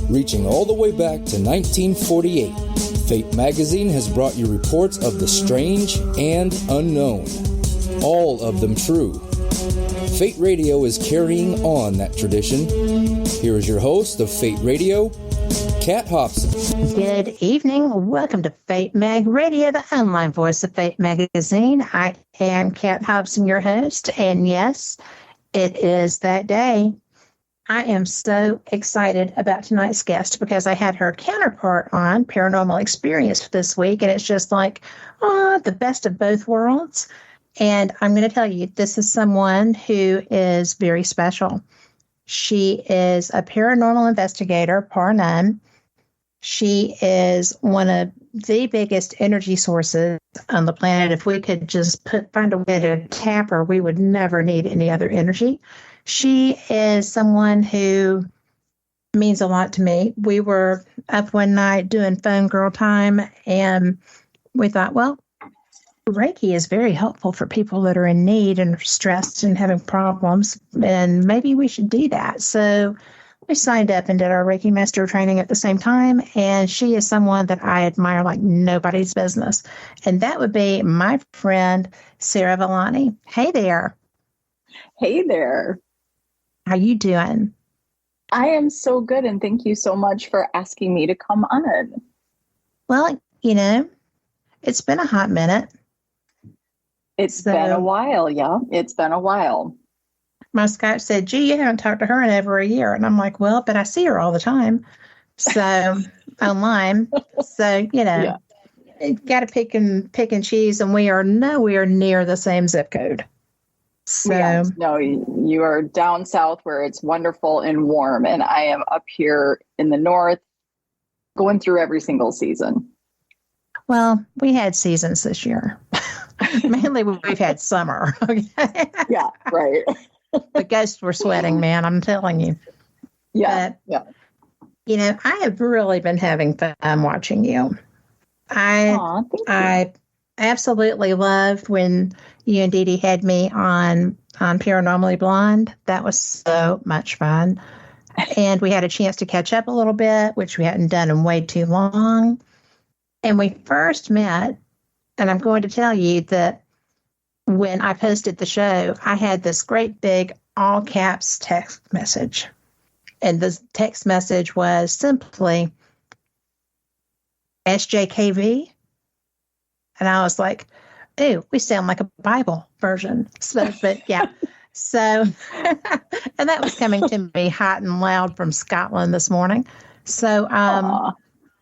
Reaching all the way back to 1948, Fate magazine has brought you reports of the strange and unknown. All of them true. Fate Radio is carrying on that tradition. Here is your host of Fate Radio, Kat Hobson. Good evening. Welcome to Fate Mag Radio, the online voice of Fate Magazine. I am Kat Hobson, your host, and yes, it is that day. I am so excited about tonight's guest because I had her counterpart on Paranormal Experience this week, and it's just like, the best of both worlds. And I'm going to tell you, this is someone who is very special. She is a paranormal investigator, paranormal. She is one of the biggest energy sources on the planet. If we could just find a way to tap her, we would never need any other energy. She is someone who means a lot to me. We were up one night doing phone girl time, and we thought, well, Reiki is very helpful for people that are in need and stressed and having problems, and maybe we should do that. So we signed up and did our Reiki Master training at the same time, and she is someone that I admire like nobody's business. And that would be my friend, Sara Villani. Hey there. Hey there. How you doing? I am so good, and thank you so much for asking me to come on. Well, it's been a hot minute. It's been a while, yeah. It's been a while. My Skype said, gee, you haven't talked to her in over a year. And I'm like, well, but I see her all the time. So online. So, Yeah. Got to pick and choose, and we are nowhere near the same zip code. So no, you are down south where it's wonderful and warm, and I am up here in the north going through every single season. Well, we had seasons this year. Mainly we've had summer. Okay? Yeah, right. The ghosts were sweating, man, I'm telling you. Yeah, but, yeah. I have really been having fun watching you. I absolutely loved when you and Deedee had me on Paranormally Blonde. That was so much fun. And we had a chance to catch up a little bit, which we hadn't done in way too long. And we first met, and I'm going to tell you that when I posted the show, I had this great big all caps text message. And the text message was simply SJKV. And I was like, ooh, we sound like a Bible version. So, but yeah. So, and that was coming to me hot and loud from Scotland this morning. So,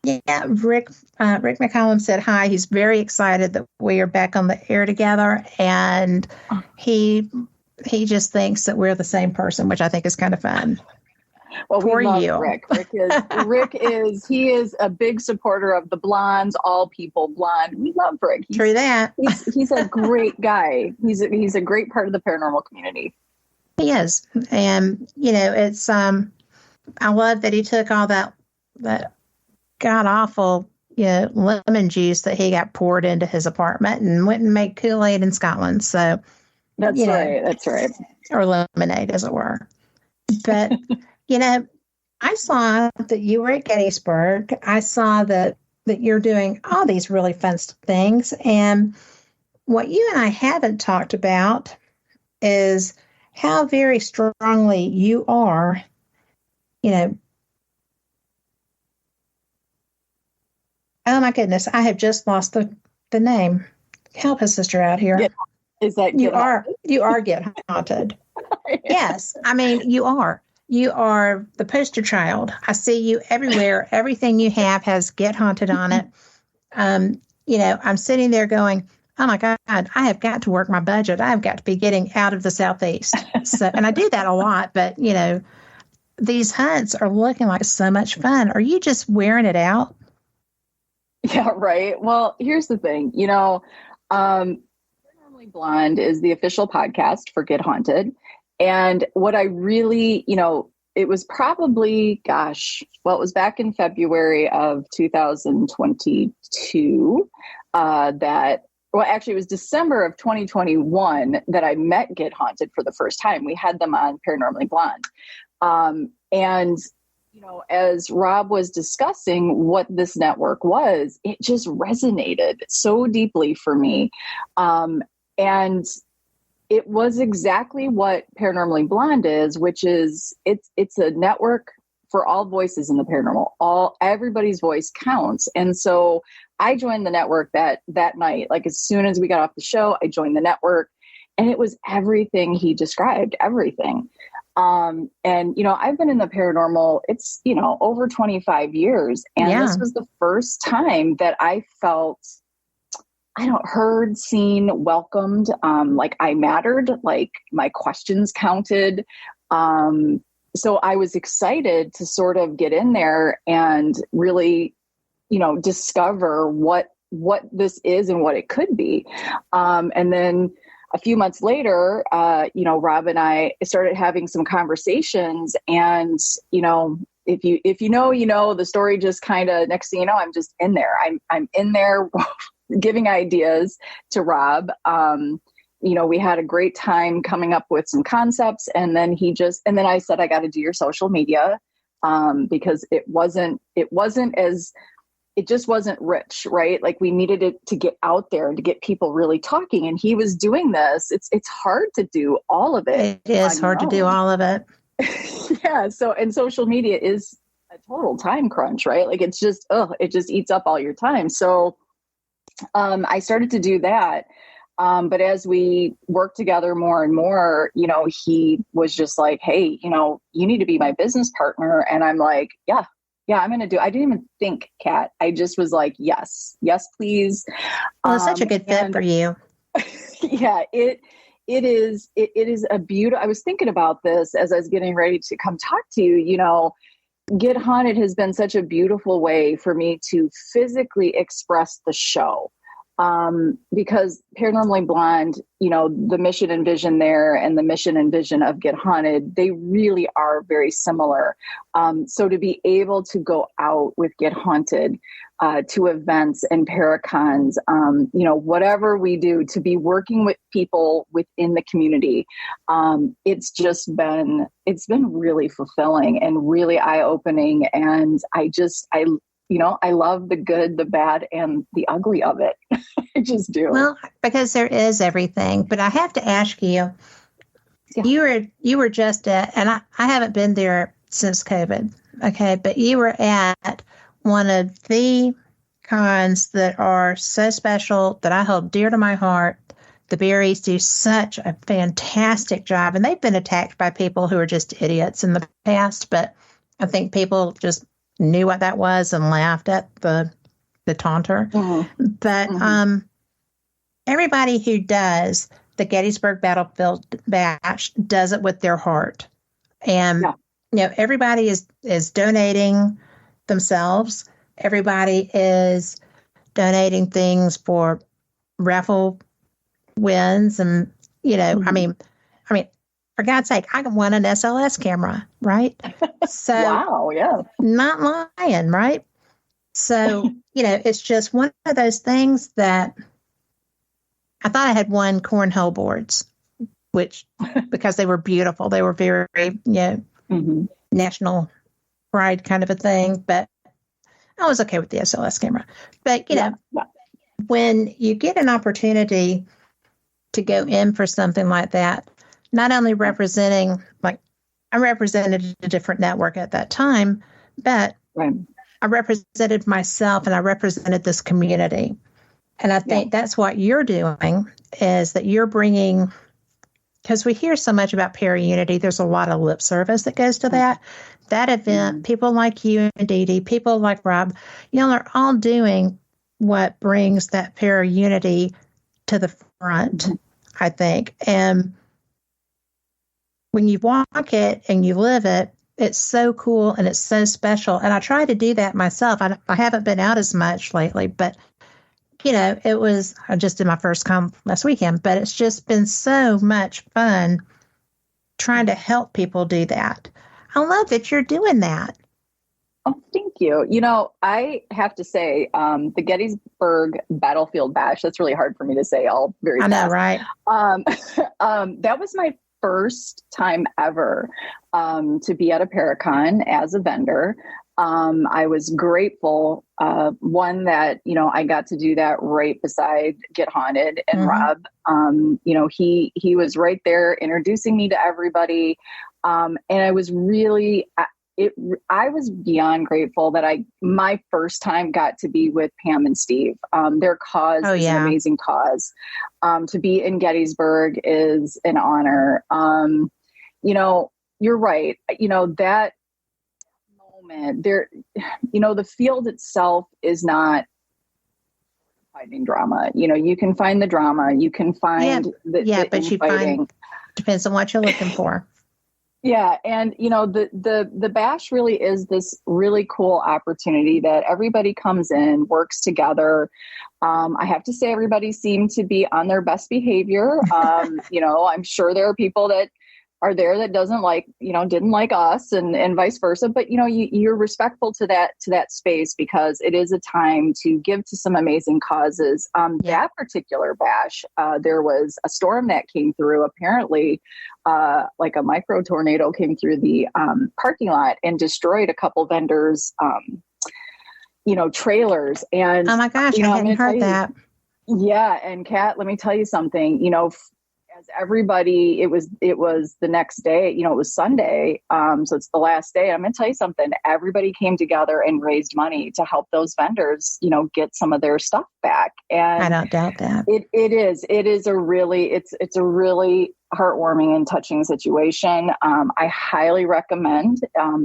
yeah, Rick McCollum said hi. He's very excited that we are back on the air together, and he just thinks that we're the same person, which I think is kind of fun. Well, we love you. Rick is a big supporter of the blondes, all people blonde. We love Rick. True that. He's a great guy. He's a great part of the paranormal community. He is. And, it's, I love that he took all that god awful, lemon juice that he got poured into his apartment and went and made Kool-Aid in Scotland. So that's right. That's right. Or lemonade, as it were. But, I saw that you were at Gettysburg. I saw that you're doing all these really fun things. And what you and I haven't talked about is how very strongly you are, oh my goodness, I have just lost the name. Help a sister out here. Is that you are Get Haunted? Yes, I mean you are. You are the poster child. I see you everywhere. Everything you have has Get Haunted on it. I'm sitting there going, oh my God, I have got to work my budget. I've got to be getting out of the Southeast. So, and I do that a lot, but these hunts are looking like so much fun. Are you just wearing it out? Yeah, right. Well, here's the thing, Paranormally Blonde is the official podcast for Get Haunted. And what I really, it was probably, it was back in February of 2022 it was December of 2021 that I met Get Haunted for the first time. We had them on Paranormally Blonde. And as Rob was discussing what this network was, it just resonated so deeply for me. And it was exactly what Paranormally Blonde is, which is it's a network for all voices in the paranormal. Everybody's voice counts. And so I joined the network that night. Like as soon as we got off the show, I joined the network, and it was everything he described, everything. And, I've been in the paranormal, it's, over 25 years. And This was the first time that I felt, heard, seen, welcomed, like I mattered, like my questions counted. So I was excited to sort of get in there and really, discover what this is and what it could be. And then a few months later, Rob and I started having some conversations, and, if you know, the story just kind of, next thing you know, I'm just in there. I'm in there giving ideas to Rob. We had a great time coming up with some concepts, and then I said, I got to do your social media, because it just wasn't rich, right? Like we needed it to get out there and to get people really talking. And he was doing this. It's hard to do all of it. It is hard to do all of it. Yeah. So, and social media is a total time crunch, right? Like it's just, it just eats up all your time. So, I started to do that. But as we worked together more and more, he was just like, hey, you need to be my business partner. And I'm like, yeah, I'm going to do, I didn't even think, Kat. I just was like, yes, please. Well, it's such a good fit for you. Yeah, it is a beautiful, I was thinking about this as I was getting ready to come talk to you, Get Haunted has been such a beautiful way for me to physically express the show. Because Paranormally Blonde, the mission and vision there and the mission and vision of Get Haunted, they really are very similar. So to be able to go out with Get Haunted to events and paracons, whatever we do, to be working with people within the community, it's been really fulfilling and really eye-opening. And I love the good, the bad, and the ugly of it. I just do. Well, because there is everything. But I have to ask you, you were just at, and I haven't been there since COVID, okay, but you were at one of the cons that are so special that I hold dear to my heart. The Berries do such a fantastic job, and they've been attacked by people who are just idiots in the past, but I think people just knew what that was and laughed at the taunter. Mm-hmm. But everybody who does the Gettysburg Battlefield Bash does it with their heart. And everybody is donating themselves. Everybody is donating things for raffle wins. And, I mean, for God's sake, I won an SLS camera, right? So, wow, yeah. Not lying, right? So, it's just one of those things that I thought I had won cornhole boards, which, because they were beautiful, they were very, national pride kind of a thing, but I was okay with the SLS camera. But, when you get an opportunity to go in for something like that, not only representing, like I represented a different network at that time, but I represented myself and I represented this community. And I think that's what you're doing, is that you're bringing, because we hear so much about para-unity, there's a lot of lip service that goes to that. That event, people like you and Deedee, people like Rob, y'all are all doing what brings that para-unity to the front, I think. And when you walk it and you live it, it's so cool and it's so special. And I try to do that myself. I haven't been out as much lately, but, it was, I just did my first con last weekend, but it's just been so much fun trying to help people do that. I love that you're doing that. Oh, thank you. I have to say, the Gettysburg Battlefield Bash, that's really hard for me to say all very fast. I know, right? That was my first time ever to be at a Paracon as a vendor. I was grateful, one, that, you know, I got to do that right beside Get Haunted and Rob. You know, he was right there introducing me to everybody. And I was really, I was beyond grateful that my first time got to be with Pam and Steve. Their cause is an amazing cause. To be in Gettysburg is an honor. You know, you're right. You know, that moment there, you know, the field itself is not finding drama. You know, you can find the drama, you can find the but you find, depends on what you're looking for. Yeah. And, you know, the bash really is this really cool opportunity that everybody comes in, works together. I have to say, everybody seemed to be on their best behavior. You know, I'm sure there are people that are there that didn't like us and vice versa. But, you know, you're respectful to that space, because it is a time to give to some amazing causes. That particular bash, there was a storm that came through, apparently like a micro tornado came through the parking lot and destroyed a couple vendors, you know, trailers. And oh my gosh, I hadn't heard that. Yeah. And Kat, let me tell you something, you know, as everybody, it was the next day, you know, it was Sunday. So it's the last day. I'm going to tell you something. Everybody came together and raised money to help those vendors, you know, get some of their stuff back. And I don't doubt that. It is a really, it's a really heartwarming and touching situation. I highly recommend,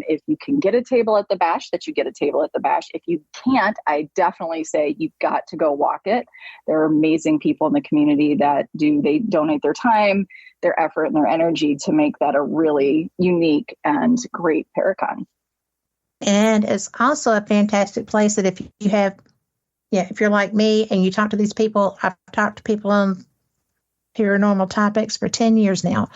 if you can get a table at the bash, that you get a table at the bash. If you can't, I definitely say you've got to go walk it. There are amazing people in the community that they donate their time, their effort, and their energy to make that a really unique and great Paracon. And it's also a fantastic place that if you have, if you're like me and you talk to these people, I've talked to people on paranormal topics for 10 years now.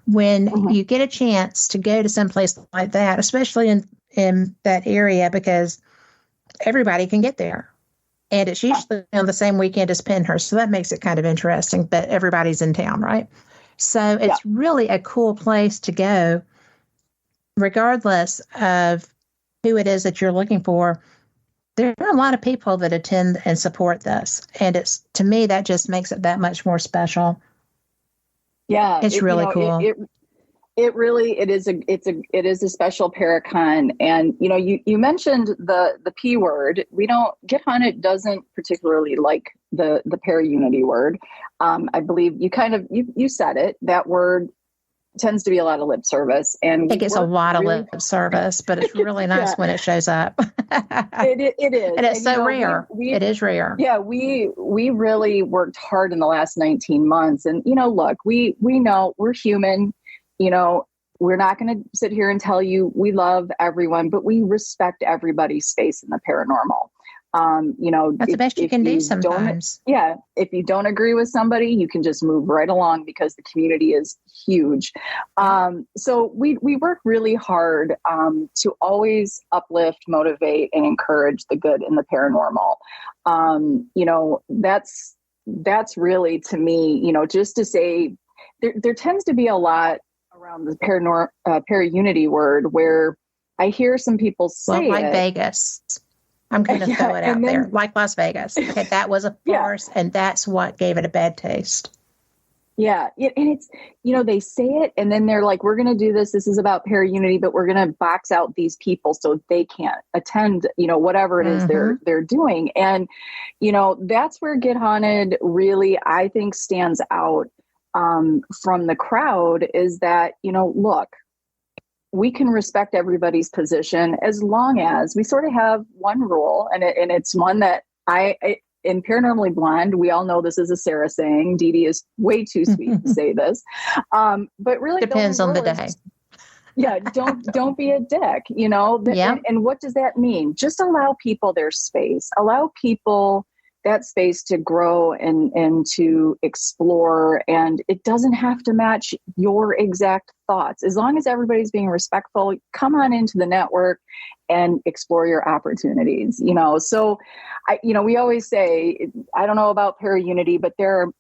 When you get a chance to go to some place like that, especially in that area, because everybody can get there. And it's usually on the same weekend as Pennhurst. So that makes it kind of interesting, but everybody's in town, right? So it's really a cool place to go, regardless of who it is that you're looking for. There are a lot of people that attend and support this. And to me, that just makes it that much more special. Yeah. It's really cool. It is a special Paracon. And, you know, you mentioned the P word. Get Haunted doesn't particularly like the para-unity word. I believe you said it, that word tends to be a lot of lip service, and it gets a lot of lip service, but it's really nice when it shows up. It is, and it's so rare. It is rare. Yeah, we really worked hard in the last 19 months, and you know, look, we know we're human. You know, we're not going to sit here and tell you we love everyone, but we respect everybody's space in the paranormal. You know, that's the best you can do sometimes. If you don't agree with somebody, you can just move right along, because the community is huge. So we work really hard to always uplift, motivate, and encourage the good in the paranormal. You know, that's really, to me, you know, just to say there tends to be a lot around the para-unity word where I hear some people say Vegas. I'm going to throw it out there, like Las Vegas. Okay, that was a farce, and that's what gave it a bad taste. Yeah, and it's, you know, they say it, and then they're like, we're going to do this. This is about para-unity, but we're going to box out these people so they can't attend, you know, whatever it is they're doing. And, you know, that's where Get Haunted really, I think, stands out from the crowd, is that, you know, look, we can respect everybody's position as long as we sort of have one rule, and it's one that in Paranormally Blonde, we all know this is a Sara saying. Deedee is way too sweet to say this, but really depends on the day. Don't be a dick, you know. And what does that mean? Just allow people their space. Allow people that space to grow and to explore. And it doesn't have to match your exact thoughts. As long as everybody's being respectful, come on into the network and explore your opportunities, you know. So we always say, I don't know about para-unity, but there are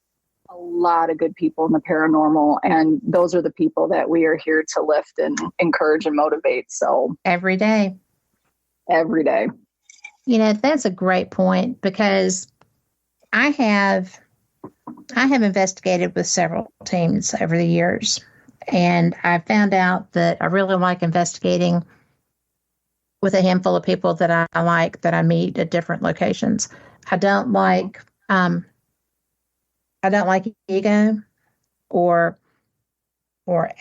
a lot of good people in the paranormal, and those are the people that we are here to lift and encourage and motivate. So every day. That's a great point, because I have investigated with several teams over the years, and I found out that I really like investigating with a handful of people that I like, that I meet at different locations. I don't like ego or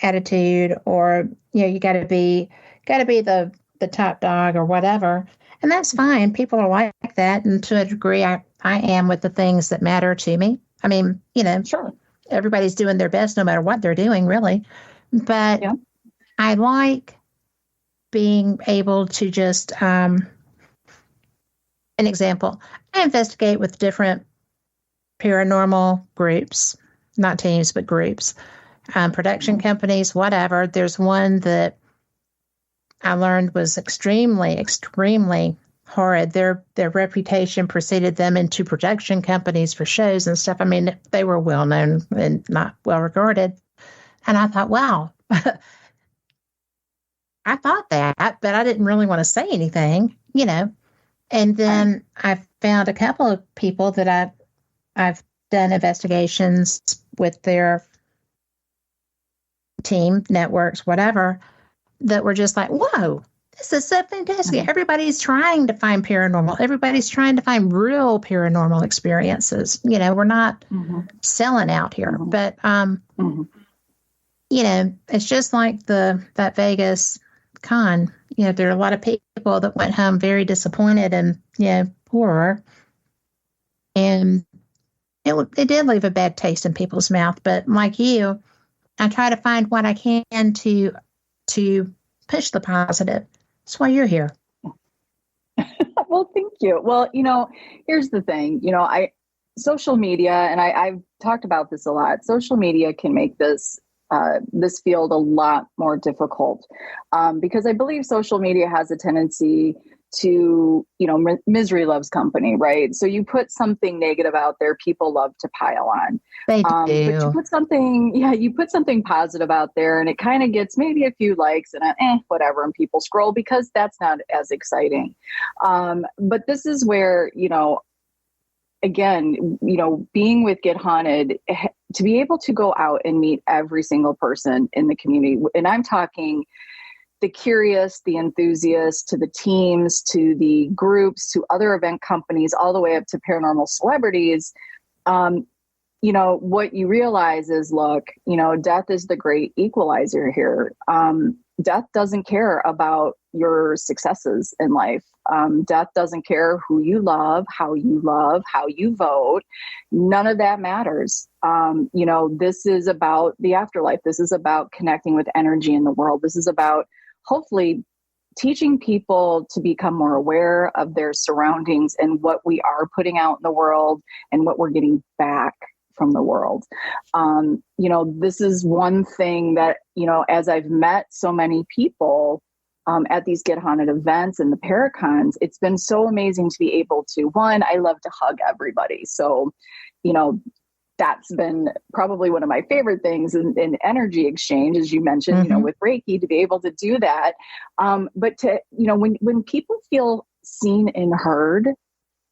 attitude, or you got to be the top dog or whatever, and that's fine. People are like that, and to a degree, I am with the things that matter to me. I mean, sure, everybody's doing their best no matter what they're doing, really, but yeah. I like being able to just, an example, I investigate with different paranormal groups, not teams, but groups, production companies, whatever. There's one that I learned was extremely, extremely horrid. Their reputation preceded them into production companies for shows and stuff. I mean, they were well known and not well regarded. And I thought, wow, I thought that, but I didn't really want to say anything, And then I found a couple of people that I've done investigations with their team, networks, whatever, that were just like, whoa, this is so fantastic. Mm-hmm. Everybody's trying to find paranormal. Everybody's trying to find real paranormal experiences. We're not selling out here, but, it's just like that Vegas con. There are a lot of people that went home very disappointed and, poorer. And it did leave a bad taste in people's mouth. But like you, I try to find what I can to push the positive. That's why you're here. Well, thank you. Well, here's the thing, social media, and I've talked about this a lot. Social media can make this field a lot more difficult, because I believe social media has a tendency to, misery loves company, right? So you put something negative out there, people love to pile on. They do. But you put something positive out there, and it kind of gets maybe a few likes and whatever, and people scroll because that's not as exciting. But this is where, again, being with Get Haunted, to be able to go out and meet every single person in the community, and I'm talking the curious, the enthusiasts, to the teams, to the groups, to other event companies, all the way up to paranormal celebrities, what you realize is, look, death is the great equalizer here. Death doesn't care about your successes in life. Death doesn't care who you love, how you vote. None of that matters. This is about the afterlife. This is about connecting with energy in the world. This is about hopefully teaching people to become more aware of their surroundings and what we are putting out in the world and what we're getting back from the world. This is one thing that, as I've met so many people at these Get Haunted events and the Paracons, it's been so amazing to be able to, one, I love to hug everybody. So, that's been probably one of my favorite things in energy exchange, as you mentioned, with Reiki, to be able to do that. But to, when people feel seen and heard,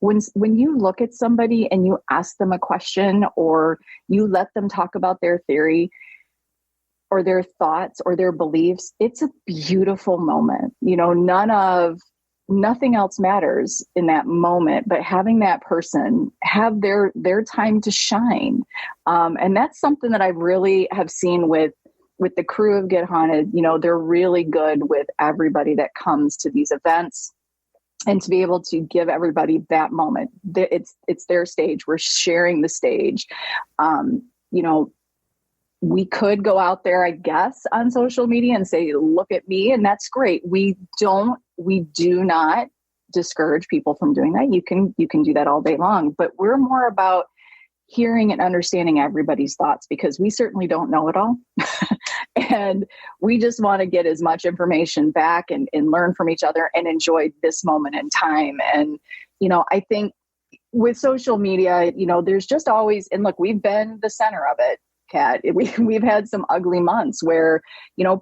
when you look at somebody and you ask them a question, or you let them talk about their theory or their thoughts or their beliefs, it's a beautiful moment. Nothing else matters in that moment, but having that person have their time to shine. And that's something that I really have seen with the crew of Get Haunted. They're really good with everybody that comes to these events, and to be able to give everybody that moment. It's their stage. We're sharing the stage. We could go out there, I guess, on social media and say, look at me. And that's great. We do not discourage people from doing that. You can do that all day long, but we're more about hearing and understanding everybody's thoughts, because we certainly don't know it all. And we just want to get as much information back and learn from each other and enjoy this moment in time. And, I think with social media, there's just always, and look, we've been the center of it, Kat. We've had some ugly months where,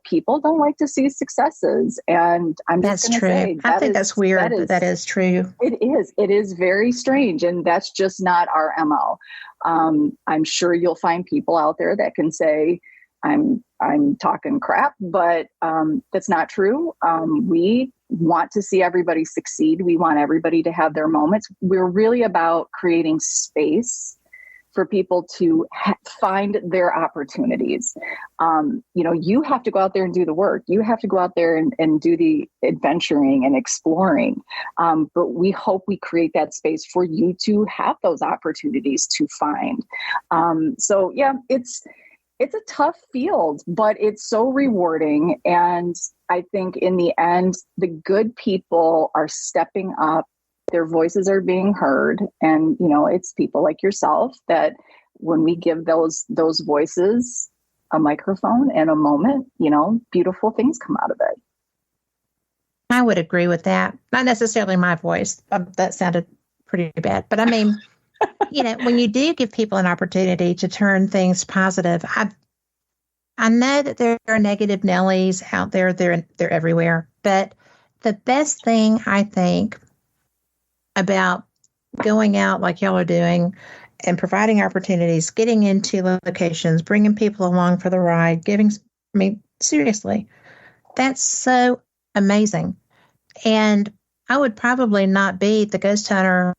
people don't like to see successes. And I'm just going to say, I think that's weird, but that is true. It is very strange. And that's just not our MO. I'm sure you'll find people out there that can say, I'm talking crap, but that's not true. We want to see everybody succeed. We want everybody to have their moments. We're really about creating space for people to find their opportunities. You have to go out there and do the work. You have to go out there and do the adventuring and exploring. But we hope we create that space for you to have those opportunities to find. It's a tough field, but it's so rewarding. And I think in the end, the good people are stepping up. Their voices are being heard. And, it's people like yourself that when we give those voices a microphone and a moment, beautiful things come out of it. I would agree with that. Not necessarily my voice. That sounded pretty bad. But I mean, when you do give people an opportunity to turn things positive, I know that there are negative Nellies out there. They're everywhere. But the best thing I think about going out like y'all are doing and providing opportunities, getting into locations, bringing people along for the ride, seriously, that's so amazing. And I would probably not be the ghost hunter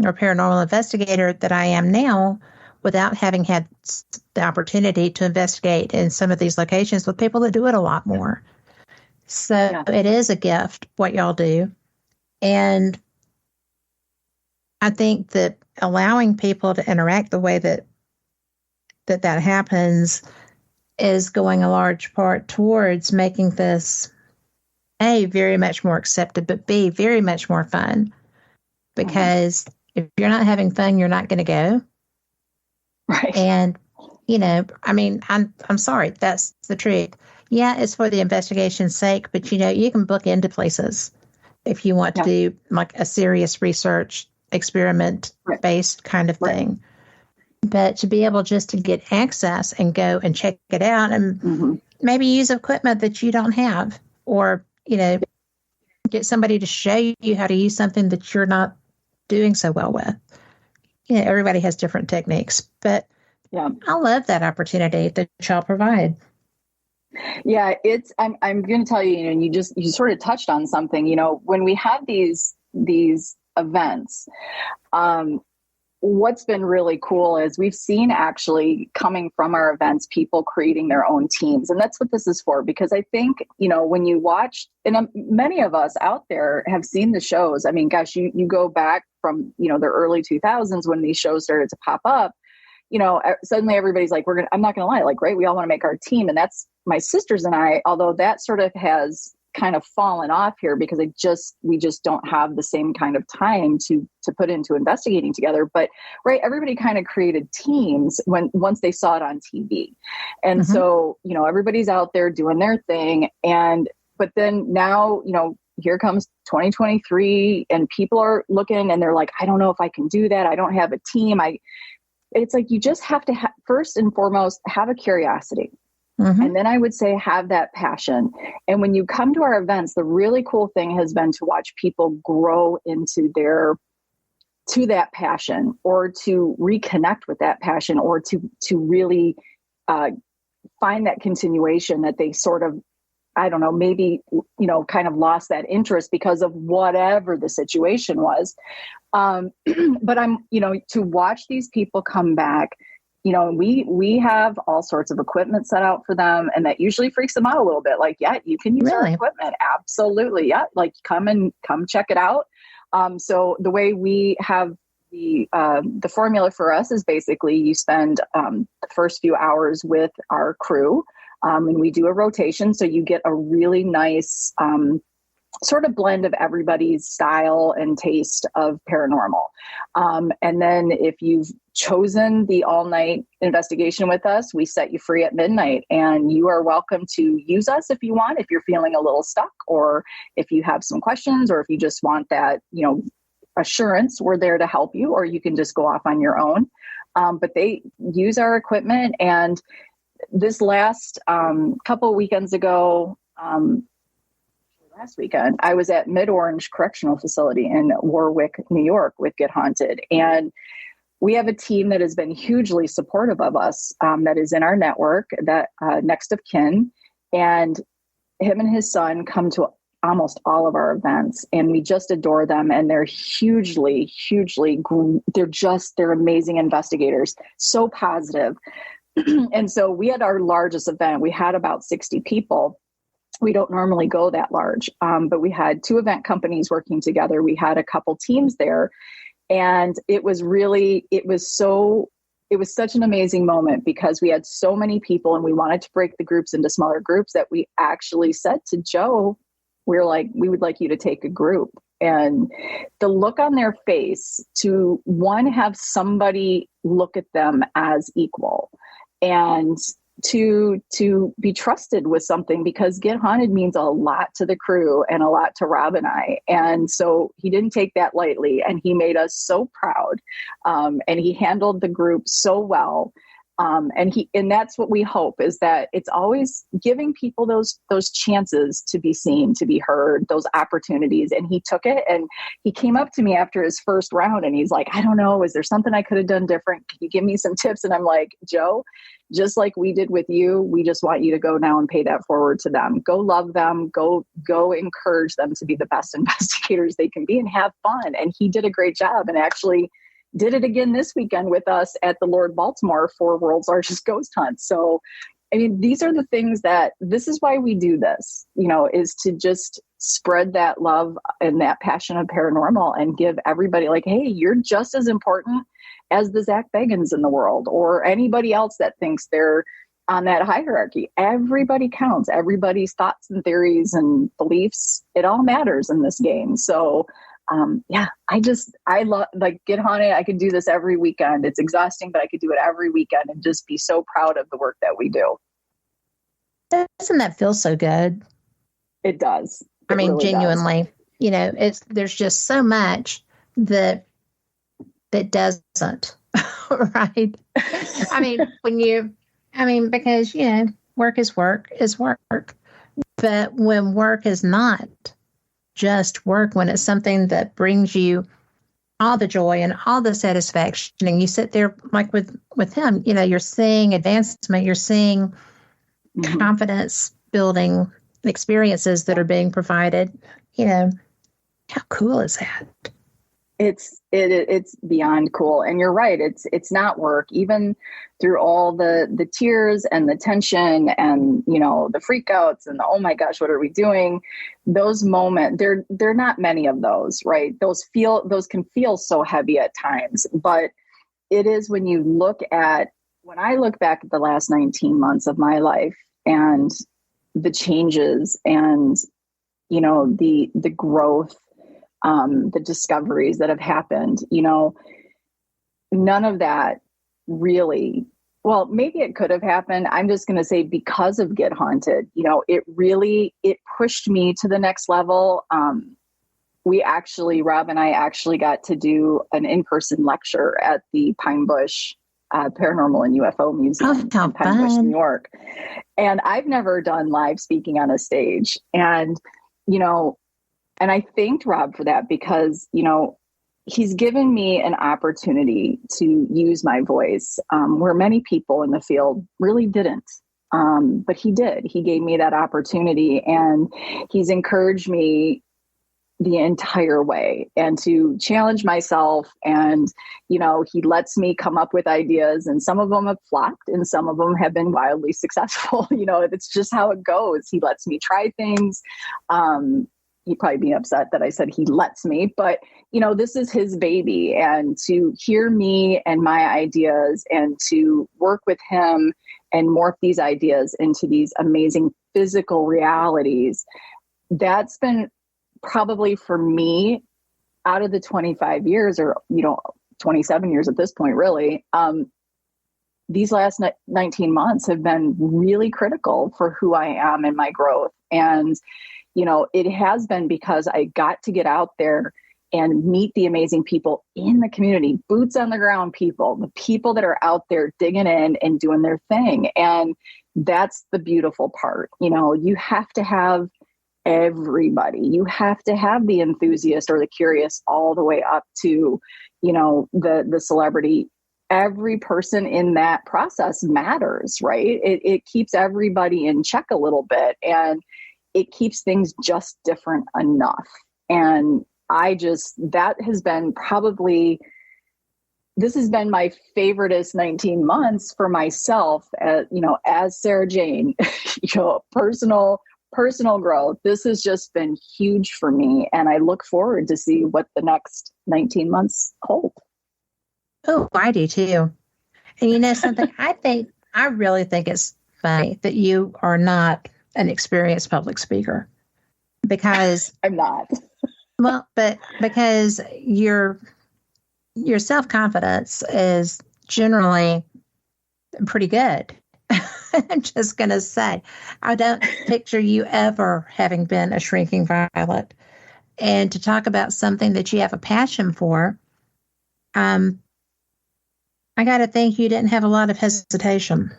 or paranormal investigator that I am now without having had the opportunity to investigate in some of these locations with people that do it a lot more. So It is a gift what y'all do. And I think that allowing people to interact the way that happens is going a large part towards making this A, very much more accepted, but B, very much more fun. Because if you're not having fun, you're not going to go. Right. And, I'm sorry, that's the truth. Yeah, it's for the investigation's sake, but, you can book into places if you want to do like a serious research experiment-based kind of thing. But to be able just to get access and go and check it out and maybe use equipment that you don't have or, get somebody to show you how to use something that you're not doing so well with. Everybody has different techniques, but I love that opportunity that y'all provide. Yeah, I'm going to tell you, and you sort of touched on something, when we have these events, what's been really cool is we've seen actually coming from our events, people creating their own teams. And that's what this is for, because I think, when you watch, and many of us out there have seen the shows. I mean, gosh, you go back from, the early 2000s when these shows started to pop up, suddenly everybody's like, I'm not going to lie, like, right, we all want to make our team. And that's my sisters and I, although that sort of has kind of fallen off here because we just don't have the same kind of time to put into investigating together. But right, everybody kind of created teams once they saw it on TV. And so, everybody's out there doing their thing. But then now, here comes 2023 and people are looking and they're like, I don't know if I can do that. I don't have a team. It's like, you just have to first and foremost, have a curiosity. And then I would say have that passion. And when you come to our events, the really cool thing has been to watch people grow into to that passion or to reconnect with that passion or to really find that continuation that they sort of, I don't know, maybe, kind of lost that interest because of whatever the situation was. But to watch these people come back, we have all sorts of equipment set out for them, and that usually freaks them out a little bit. Like, yeah, you can use our equipment. Absolutely. Yeah. Like come check it out. So the way we have the formula for us is basically you spend the first few hours with our crew, and we do a rotation. So you get a really nice, sort of blend of everybody's style and taste of paranormal. And then if you've chosen the all-night investigation with us, we set you free at midnight, and you are welcome to use us if you want, if you're feeling a little stuck, or if you have some questions, or if you just want that, assurance we're there to help you, or you can just go off on your own. But they use our equipment. And this last couple of weekends ago, last weekend, I was at Mid-Orange Correctional Facility in Warwick, New York with Get Haunted. And we have a team that has been hugely supportive of us, that is in our network, that Next of Kin. And him and his son come to almost all of our events, and we just adore them. And they're they're amazing investigators, so positive. And so we had our largest event. We had about 60 people. We don't normally go that large, but we had 2 event companies working together. We had a couple teams there, and it was such an amazing moment because we had so many people, and we wanted to break the groups into smaller groups that we actually said to Joe, we're like, we would like you to take a group. And the look on their face to, one, have somebody look at them as equal, and to be trusted with something, because Get Haunted means a lot to the crew and a lot to Rob and I. And so he didn't take that lightly, and he made us so proud. And he handled the group so well. And that's what we hope, is that it's always giving people those chances to be seen, to be heard, those opportunities. And he took it, and he came up to me after his first round, and he's like, I don't know, is there something I could have done different? Can you give me some tips? And I'm like, Joe, just like we did with you, we just want you to go now and pay that forward to them. Go love them, go encourage them to be the best investigators they can be and have fun. And he did a great job, and actually did it again this weekend with us at the Lord Baltimore for World's Largest Ghost Hunt. So, I mean, these are the things this is why we do this, is to just spread that love and that passion of paranormal and give everybody, like, hey, you're just as important as the Zach Bagans in the world, or anybody else that thinks they're on that hierarchy. Everybody counts. Everybody's thoughts and theories and beliefs, it all matters in this game. So I love, like, Get Haunted. I could do this every weekend. It's exhausting, but I could do it every weekend and just be so proud of the work that we do. Doesn't that feel so good? It does. I mean, really genuinely, does. There's just so much that doesn't, right? Because, work is work. But when work is not just work, when it's something that brings you all the joy and all the satisfaction, and you sit there like with him, you're seeing advancement, you're seeing confidence building experiences that are being provided. How cool is that? It's beyond cool. And you're right. It's not work, even through all the tears and the tension and, the freakouts and the, oh my gosh, what are we doing? Those moments, they're not many of those, right? Those can feel so heavy at times, but it is when I look back at the last 19 months of my life and the changes and, the growth, the discoveries that have happened, none of that really, well, maybe it could have happened. I'm just going to say, because of Get Haunted, it pushed me to the next level. Rob and I actually got to do an in-person lecture at the Pine Bush Paranormal and UFO Museum in Pine Bush, New York. And I've never done live speaking on a stage. And, and I thanked Rob for that, because, he's given me an opportunity to use my voice, where many people in the field really didn't. But he did. He gave me that opportunity, and he's encouraged me the entire way, and to challenge myself. And, he lets me come up with ideas, and some of them have flopped and some of them have been wildly successful. It's just how it goes. He lets me try things. He'd probably be upset that I said he lets me, but this is his baby, and to hear me and my ideas and to work with him and morph these ideas into these amazing physical realities, that's been probably, for me, out of the 25 years or, 27 years at this point, really, these last 19 months have been really critical for who I am and my growth. And it has been because I got to get out there and meet the amazing people in the community, boots on the ground people, the people that are out there digging in and doing their thing. And that's the beautiful part. You have to have everybody. You have to have the enthusiast or the curious all the way up to, the celebrity. Every person in that process matters, right? It keeps everybody in check a little bit, and it keeps things just different enough. And that has been this has been my favoriteest 19 months for myself, as Sarah Jane, personal growth. This has just been huge for me. And I look forward to see what the next 19 months hold. Oh, I do too. And something, I really think it's funny that you are not an experienced public speaker, because I'm not. Well, but because your self-confidence is generally pretty good. I'm just going to say, I don't picture you ever having been a shrinking violet. And to talk about something that you have a passion for, I got to think you didn't have a lot of hesitation.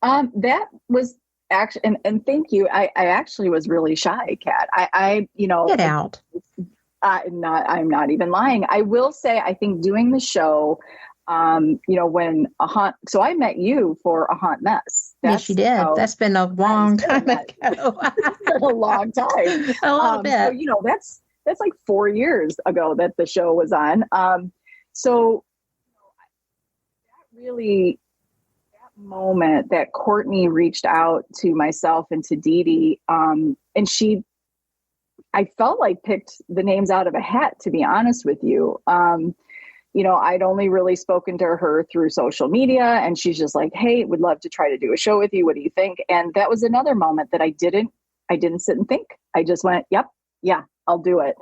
That was actually, and thank you. I actually was really shy, Kat. Get out. I'm not even lying. I will say, I think doing the show, so I met you for a haunt mess. Yes, you did. That's been a long time ago. It's been a long time. A little bit. So, that's like 4 years ago that the show was on. So that really, that moment that Courtney reached out to myself and to Deedee, and I felt like picked the names out of a hat, to be honest with you. I'd only really spoken to her through social media, and she's just like, "Hey, would love to try to do a show with you. What do you think?" And that was another moment that I didn't sit and think. I just went, "Yep, yeah, I'll do it."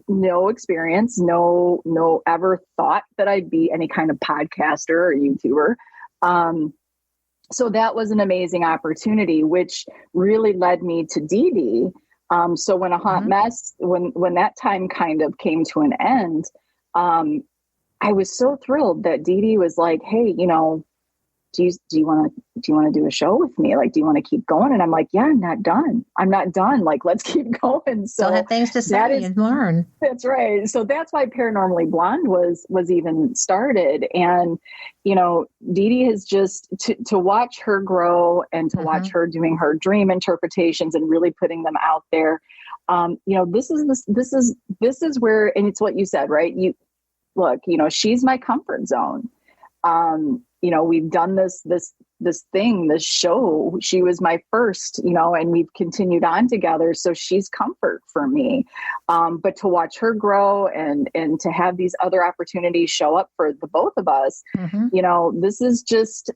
No experience, no ever thought that I'd be any kind of podcaster or YouTuber. So that was an amazing opportunity, which really led me to Deedee. So when a haunt mess, when that time kind of came to an end, I was so thrilled that Deedee was like, "Hey, do you want to do a show with me? Like, do you want to keep going?" And I'm like, "Yeah, I'm not done. Like, let's keep going." So still have things to say and learn. That's right. So that's why Paranormally Blonde was even started. And, Deedee has just to watch her grow and to watch her doing her dream interpretations and really putting them out there. This is where, and it's what you said, right? She's my comfort zone. We've done this show. She was my first, and we've continued on together. So she's comfort for me. But to watch her grow and to have these other opportunities show up for the both of us, this is just,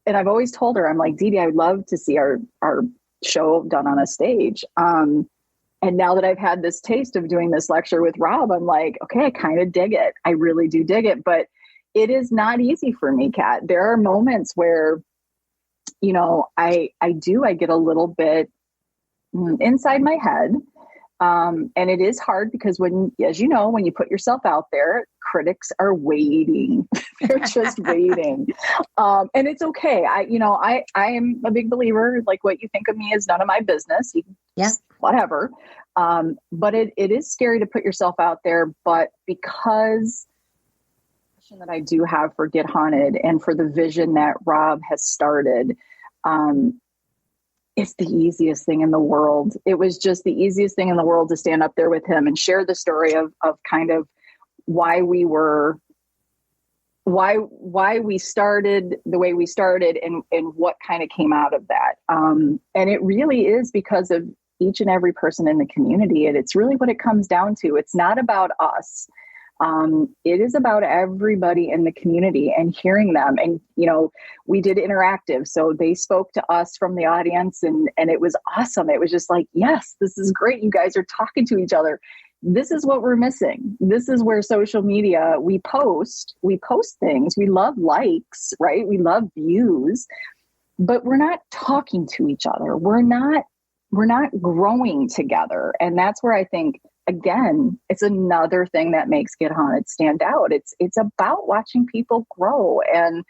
and I've always told her, I'm like, "Deedee, I would love to see our show done on a stage." And now that I've had this taste of doing this lecture with Rob, I'm like, okay, I kind of dig it. I really do dig it. But it is not easy for me, Kat. There are moments where, I get a little bit inside my head. And it is hard because when you put yourself out there, critics are waiting. They're just waiting. And it's okay. I am a big believer, like, what you think of me is none of my business. Whatever. But it is scary to put yourself out there, but because that I do have for Get Haunted and for the vision that Rob has started, it's the easiest thing in the world. It was just the easiest thing in the world to stand up there with him and share the story of kind of why we started the way we started and what kind of came out of that. And it really is because of each and every person in the community. And it's really what it comes down to. It's not about us. It is about everybody in the community and hearing them. And, we did interactive. So they spoke to us from the audience and it was awesome. It was just like, yes, this is great. You guys are talking to each other. This is what we're missing. This is where social media, we post things. We love likes, right? We love views, but we're not talking to each other. We're not growing together. And that's where I think, again, it's another thing that makes Get Haunted stand out. It's about watching people grow. And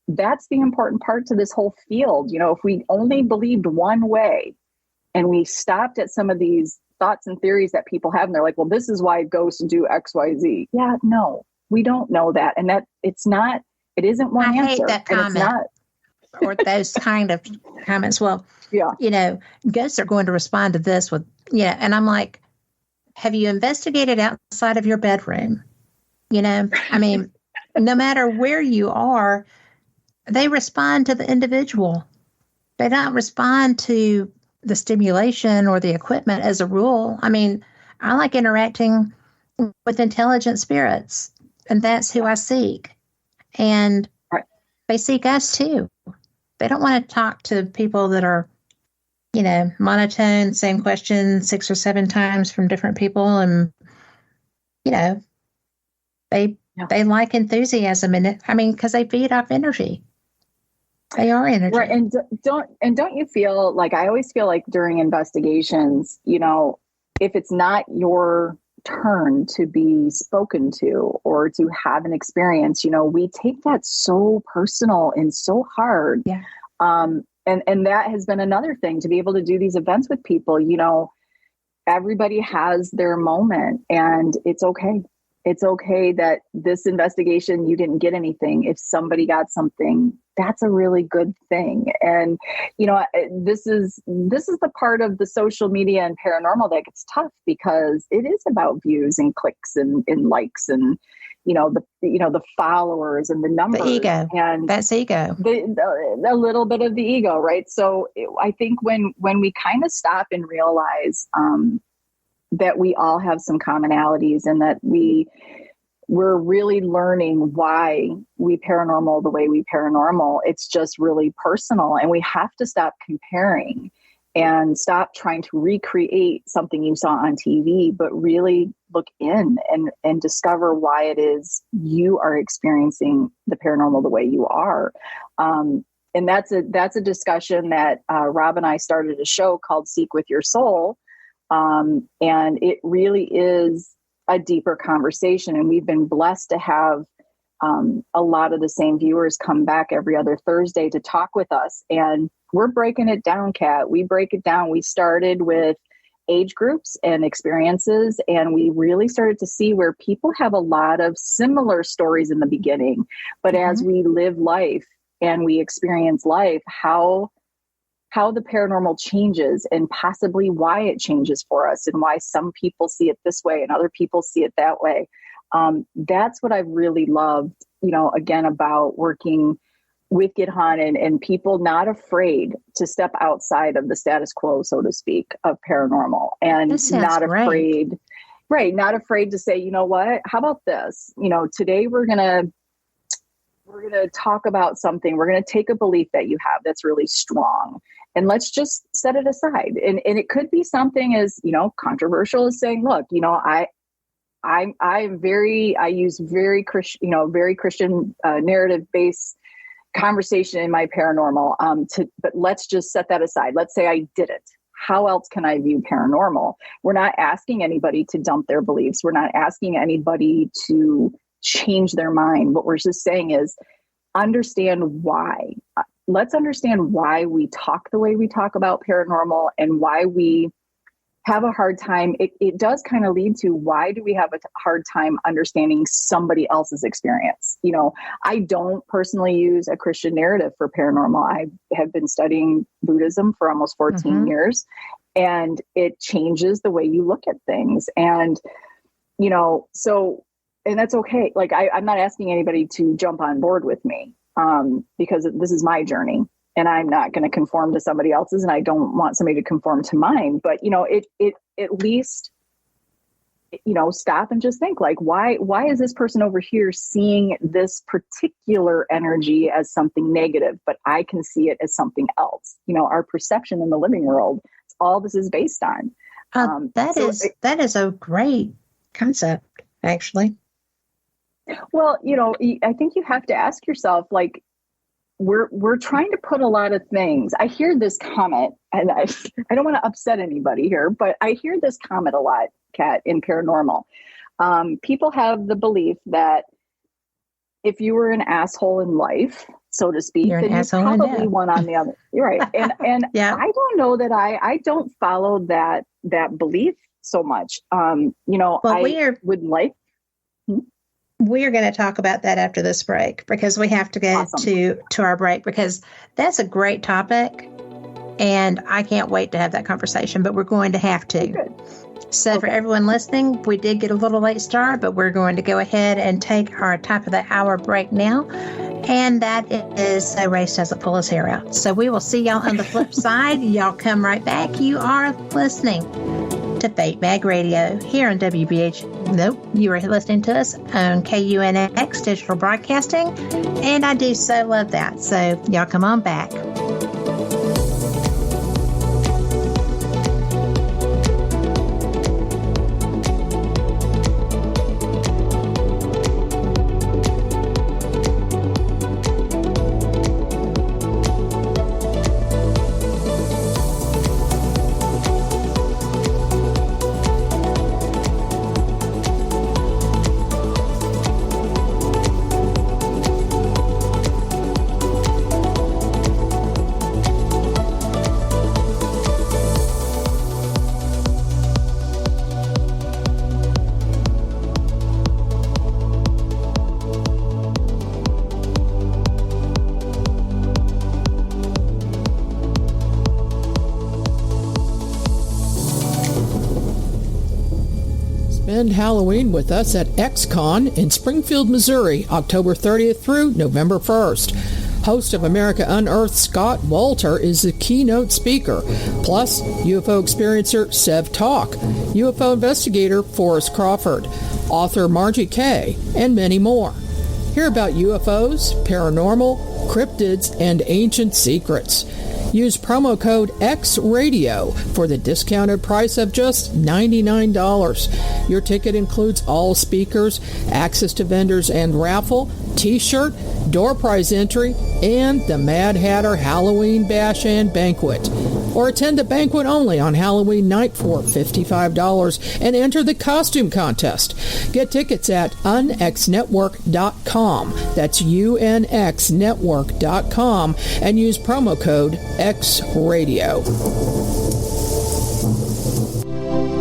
that's the important part to this whole field. You know, if we only believed one way and we stopped at some of these thoughts and theories that people have, and they're like, well, this is why ghosts do X, Y, Z. Yeah, no, we don't know that. And that it isn't one I answer. hate that comment. And it's not. Or those kind of comments. Well, yeah, you know, ghosts are going to respond to this with, yeah. And I'm like, have you investigated outside of your bedroom? You know, I mean, no matter where you are, they respond to the individual. They don't respond to the stimulation or the equipment as a rule. I mean, I like interacting with intelligent spirits, and that's who I seek. And they seek us too. They don't want to talk to people that are, you know, monotone, same question 6 or 7 times from different people. And, you know, they like enthusiasm in it. I mean, because they feed off energy. They are energy. Right. And don't you feel like, I always feel like during investigations, you know, if it's not your turn to be spoken to or to have an experience, you know, we take that so personal and so hard. Yeah. And that has been another thing, to be able to do these events with people. You know, everybody has their moment, and it's okay. It's okay that this investigation, you didn't get anything. If somebody got something, that's a really good thing. And, you know, this is the part of the social media and paranormal that gets tough, because it is about views and clicks and likes and, the followers and the numbers. The ego. And that's ego. A little bit of the ego, right? So I think when we kind of stop and realize that we all have some commonalities, and that we're really learning why we paranormal the way we paranormal, it's just really personal. And we have to stop comparing and stop trying to recreate something you saw on TV, but really look in and discover why it is you are experiencing the paranormal the way you are. And that's a discussion that Rob and I started a show called Seek with Your Soul. And it really is a deeper conversation. And we've been blessed to have a lot of the same viewers come back every other Thursday to talk with us. And we're breaking it down, Kat. We break it down. We started with age groups and experiences, and we really started to see where people have a lot of similar stories in the beginning. But as we live life and we experience life, how the paranormal changes, and possibly why it changes for us, and why some people see it this way and other people see it that way. That's what I've really loved, again, about working with Get Haunted, and people not afraid to step outside of the status quo, so to speak, of paranormal, and not afraid, right? Not afraid to say, you know what, how about this? Today we're going to talk about something. We're going to take a belief that you have that's really strong, and let's just set it aside. And it could be something as, controversial as saying, look, I use very Christian narrative based conversation in my paranormal. But let's just set that aside. Let's say I did it. How else can I view paranormal? We're not asking anybody to dump their beliefs. We're not asking anybody to change their mind. What we're just saying is understand why. Let's understand why we talk the way we talk about paranormal, and why we have a hard time. It does kind of lead to, why do we have a hard time understanding somebody else's experience? I don't personally use a Christian narrative for paranormal. I have been studying Buddhism for almost 14 years, and it changes the way you look at things. And, and that's okay. Like, I'm not asking anybody to jump on board with me, because this is my journey, and I'm not going to conform to somebody else's, and I don't want somebody to conform to mine. But, it at least, stop and just think, like, why is this person over here seeing this particular energy as something negative, but I can see it as something else? Our perception in the living world, all this is based on. That is a great concept, actually. Well, I think you have to ask yourself, like, we're trying to put a lot of things. I hear this comment, and I don't want to upset anybody here, but I hear this comment a lot, Kat, in paranormal. People have the belief that if you were an asshole in life, so to speak, then you're probably one on the other. You're right. And yeah. I don't know that I don't follow that belief so much. Would like. We are going to talk about that after this break, because we have to go to our break, because that's a great topic and I can't wait to have that conversation, but we're going to have to. Good. So for everyone listening, we did get a little late start, but we're going to go ahead and take our top of the hour break now. And that is So Race Doesn't Pull His Hair Out. So we will see y'all on the flip side. Y'all come right back. You are listening to Fate Mag Radio here on WBH. Nope, you are listening to us on KUNX Digital Broadcasting. And I do so love that. So y'all come on back. Spend Halloween with us at XCon in Springfield, Missouri, October 30th through November 1st. Host of America Unearthed, Scott Walter, is the keynote speaker. Plus, UFO experiencer Sev Talk, UFO investigator Forrest Crawford, author Margie Kay, and many more. Hear about UFOs, paranormal, cryptids, and ancient secrets. Use promo code XRadio for the discounted price of just $99. Your ticket includes all speakers, access to vendors and raffle, t-shirt, door prize entry, and the Mad Hatter Halloween Bash and Banquet. Or attend the banquet only on Halloween night for $55 and enter the costume contest. Get tickets at unxnetwork.com. That's unxnetwork.com and use promo code XRadio.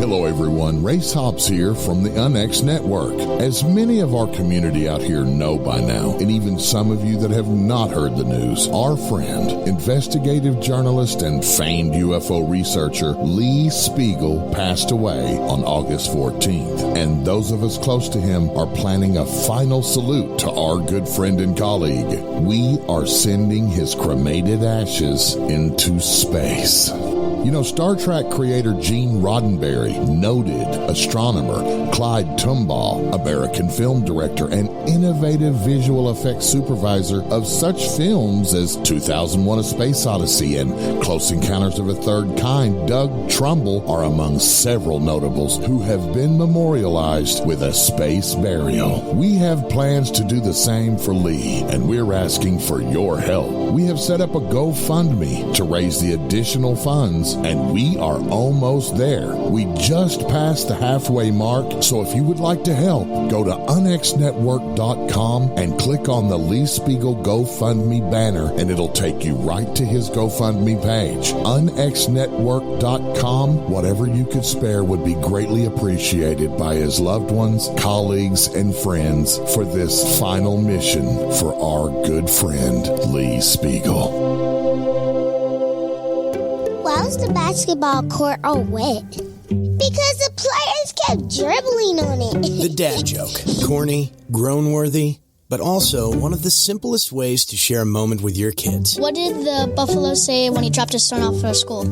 Hello everyone, Race Hobbs here from the UNX Network. As many of our community out here know by now, and even some of you that have not heard the news, our friend, investigative journalist and famed UFO researcher Lee Spiegel passed away on August 14th. And those of us close to him are planning a final salute to our good friend and colleague. We are sending his cremated ashes into space. You know, Star Trek creator Gene Roddenberry, noted astronomer Clyde Tombaugh, American film director and innovative visual effects supervisor of such films as 2001: A Space Odyssey and Close Encounters of a Third Kind, Doug Trumbull are among several notables who have been memorialized with a space burial. We have plans to do the same for Lee, and we're asking for your help. We have set up a GoFundMe to raise the additional funds, and we are almost there. We just passed the halfway mark, so if you would like to help, go to unxnetwork.com and click on the Lee Spiegel GoFundMe banner, and it'll take you right to his GoFundMe page. unxnetwork.com. Whatever you could spare would be greatly appreciated by his loved ones, colleagues, and friends for this final mission for our good friend, Lee Spiegel. Why was the basketball court all wet? Because the players kept dribbling on it. The dad joke. Corny, groan-worthy, but also one of the simplest ways to share a moment with your kids. What did the buffalo say when he dropped his son off for school?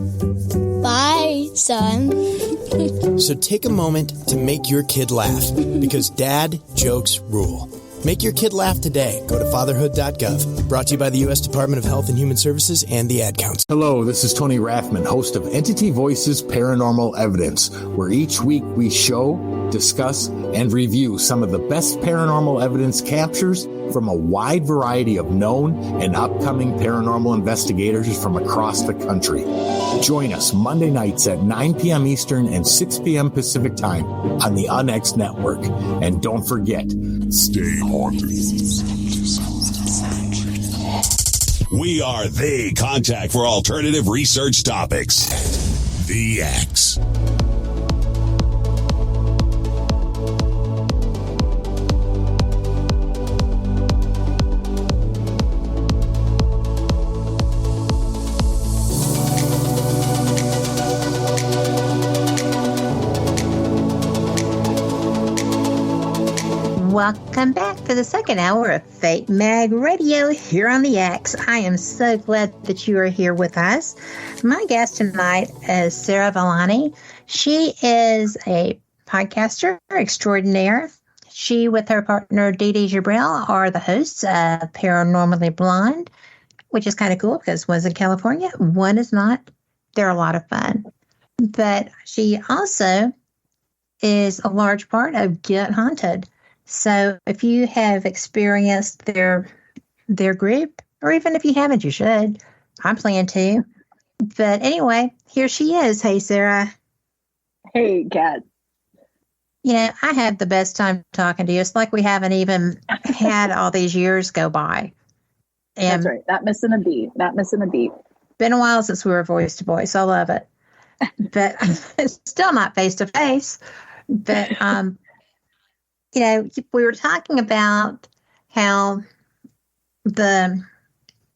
Bye, son. So take a moment to make your kid laugh, because dad jokes rule. Make your kid laugh today. Go to fatherhood.gov. Brought to you by the U.S. Department of Health and Human Services and the Ad Council. Hello, this is Tony Rathman, host of Entity Voices Paranormal Evidence, where each week we show, discuss, and review some of the best paranormal evidence captures from a wide variety of known and upcoming paranormal investigators from across the country. Join us Monday nights at 9 p.m. Eastern and 6 p.m. Pacific Time on the UNX Network. And don't forget, stay haunted. We are the contact for alternative research topics. The X. Welcome back for the second hour of Fate Mag Radio here on the X. I am so glad that you are here with us. My guest tonight is Sara Villani. She is a podcaster extraordinaire. She, with her partner Deedee Jebrail, are the hosts of Paranormally Blonde, which is kind of cool because one's in California, one is not. They're a lot of fun. But she also is a large part of Get Haunted. So if you have experienced their group, or even if you haven't, you should. I'm planning to. But anyway, here she is. Hey, Sara. Hey, Kat. You know, I had the best time talking to you. It's like we haven't even had all these years go by. And that's right. Not missing a beat. Not missing a beat. Been a while since we were voice to voice. I love it. But it's still not face to face. But, you know, we were talking about how the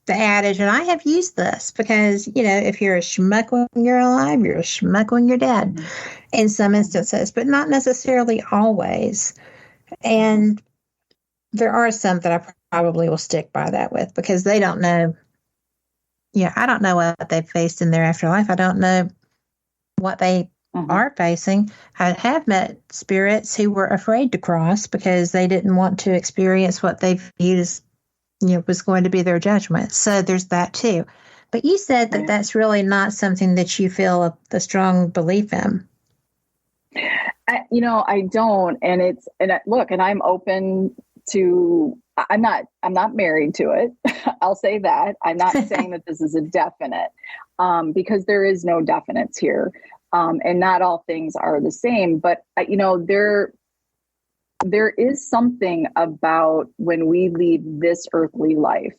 adage, and I have used this because, you know, if you're a schmuck when you're alive, you're a schmuck when you're dead in some instances, but not necessarily always. And there are some that I probably will stick by that with because they don't know. Yeah, I don't know what they've faced in their afterlife. I don't know what they are facing. I have met spirits who were afraid to cross because they didn't want to experience what they viewed as, you know, was going to be their judgment. So there's that too. But you said that that's really not something that you feel a strong belief in. You know, I don't. And look, and I'm open to, I'm not married to it. I'll say that. I'm not saying that this is a definite, because there is no definites here. And not all things are the same, but you know, there is something about when we leave this earthly life,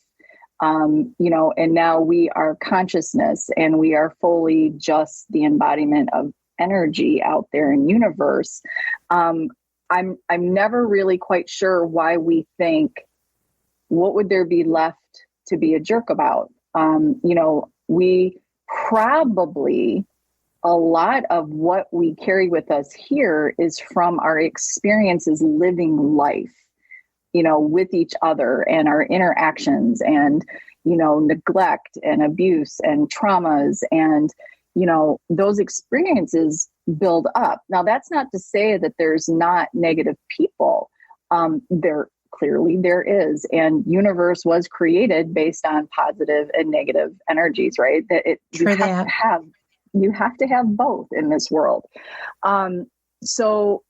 you know, and now we are consciousness and we are fully just the embodiment of energy out there in universe. I'm never really quite sure why we think, what would there be left to be a jerk about? You know, we probably, a lot of what we carry with us here is from our experiences living life, you know, with each other and our interactions and, you know, neglect and abuse and traumas. And, you know, those experiences build up. Now, that's not to say that there's not negative people. There is. And universe was created based on positive and negative energies, right? You have to have both in this world. So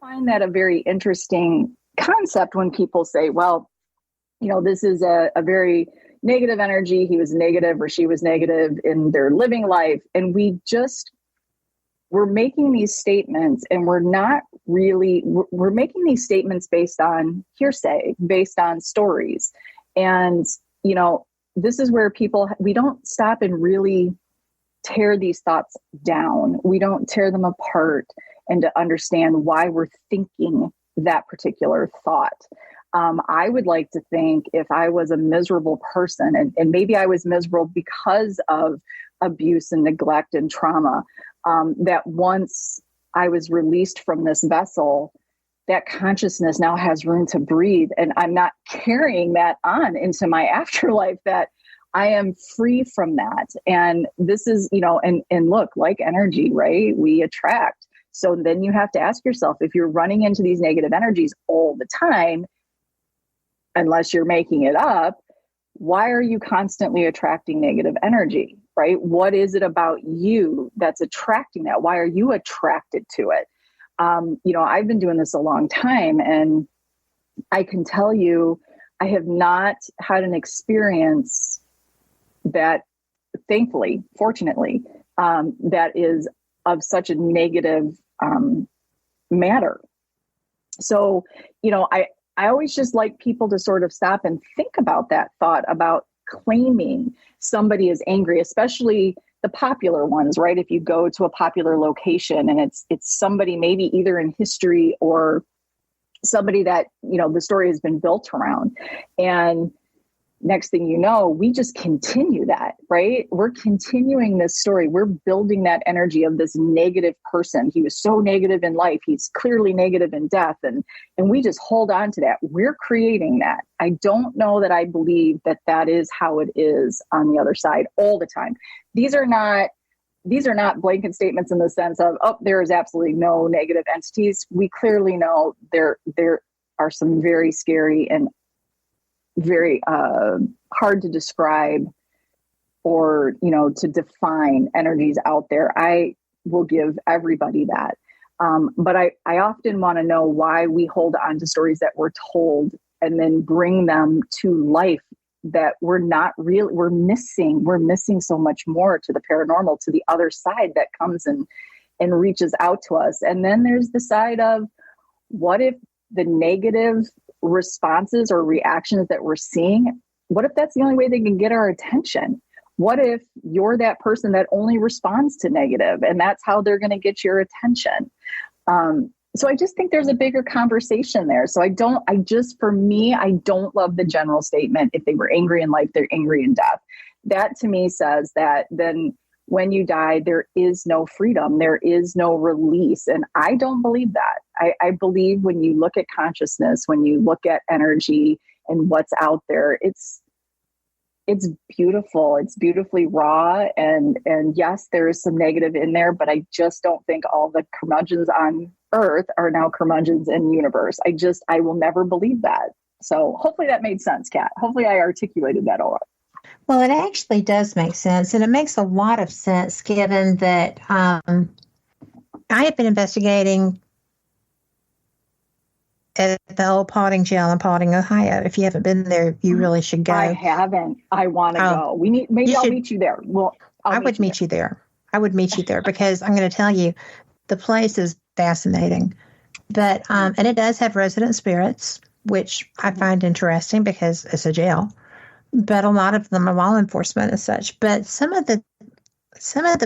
I find that a very interesting concept when people say, well, you know, this is a very negative energy. He was negative or she was negative in their living life. And we're making these statements and we're making these statements based on hearsay, based on stories. And, you know, this is where we don't stop and really tear these thoughts down. We don't tear them apart and to understand why we're thinking that particular thought. I would like to think if I was a miserable person, and maybe I was miserable because of abuse and neglect and trauma, that once I was released from this vessel, that consciousness now has room to breathe. And I'm not carrying that on into my afterlife, that I am free from that. And this is, you know, and look, like energy, right? We attract. So then you have to ask yourself, if you're running into these negative energies all the time, unless you're making it up, why are you constantly attracting negative energy, right? What is it about you that's attracting that? Why are you attracted to it? I've been doing this a long time, and I can tell you, I have not had an experience that, thankfully, fortunately, that is of such a negative matter. So, I always just like people to sort of stop and think about that thought about claiming somebody is angry, especially the popular ones, right? If you go to a popular location and it's somebody maybe either in history or somebody that, the story has been built around. And next thing you know, we just continue that, right? We're continuing this story. We're building that energy of this negative person. He was so negative in life. He's clearly negative in death. And we just hold on to that. We're creating that. I don't know that I believe that that is how it is on the other side all the time. These are not blanket statements in the sense of, there is absolutely no negative entities. We clearly know there are some very scary and very hard to describe or, to define energies out there. I will give everybody that. But I often want to know why we hold on to stories that we're told and then bring them to life that we're missing so much more to the paranormal, to the other side that comes and reaches out to us. And then there's the side of, what if the negative responses or reactions that we're seeing, what if that's the only way they can get our attention? What if you're that person that only responds to negative and that's how they're going to get your attention? So I just think there's a bigger conversation there. So for me, I don't love the general statement, if they were angry in life, they're angry in death. That to me says that then when you die, there is no freedom, there is no release. And I don't believe that. I believe when you look at consciousness, when you look at energy and what's out there, it's beautiful. It's beautifully raw. And yes, there is some negative in there, but I just don't think all the curmudgeons on earth are now curmudgeons in the universe. I will never believe that. So hopefully that made sense, Kat. Hopefully I articulated that all right. Well, it actually does make sense. And it makes a lot of sense given that I have been investigating at the old Potting Jail in Potting, Ohio. If you haven't been there, you really should go. I haven't. I want to go. I'll meet you there. Well, I would meet you there. I would meet you there because I'm going to tell you, the place is fascinating. But and it does have resident spirits, which I find interesting because it's a jail. But a lot of them are law enforcement and such. But some of the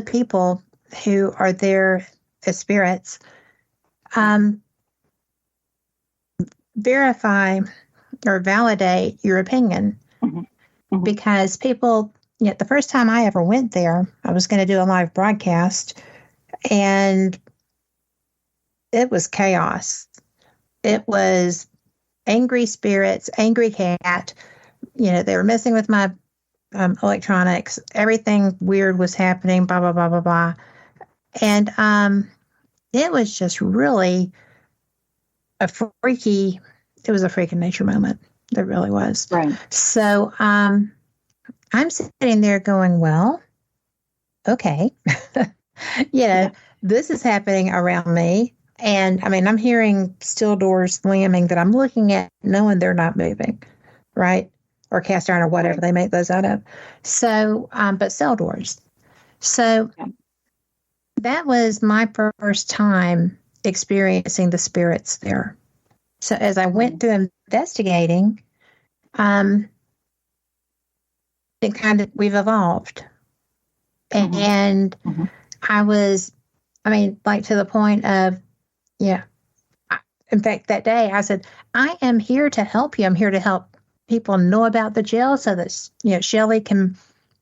people who are there as spirits verify or validate your opinion. Mm-hmm. Mm-hmm. Because people, the first time I ever went there, I was going to do a live broadcast, and it was chaos. It was angry spirits, angry cat. They were messing with my electronics. Everything weird was happening, blah, blah, blah, blah, blah. And it was just really it was a freaking nature moment. It really was. Right. So I'm sitting there going, well, okay. This is happening around me. And I'm hearing steel doors slamming that I'm looking at, knowing they're not moving, right? Or cast iron or whatever they make those out of. So, but cell doors. So that was my first time experiencing the spirits there. So as I went through investigating, we've evolved. Mm-hmm. And I was, to the point of, in fact, that day I said, I am here to help you. I'm here to help people know about the jail so that, Shelley can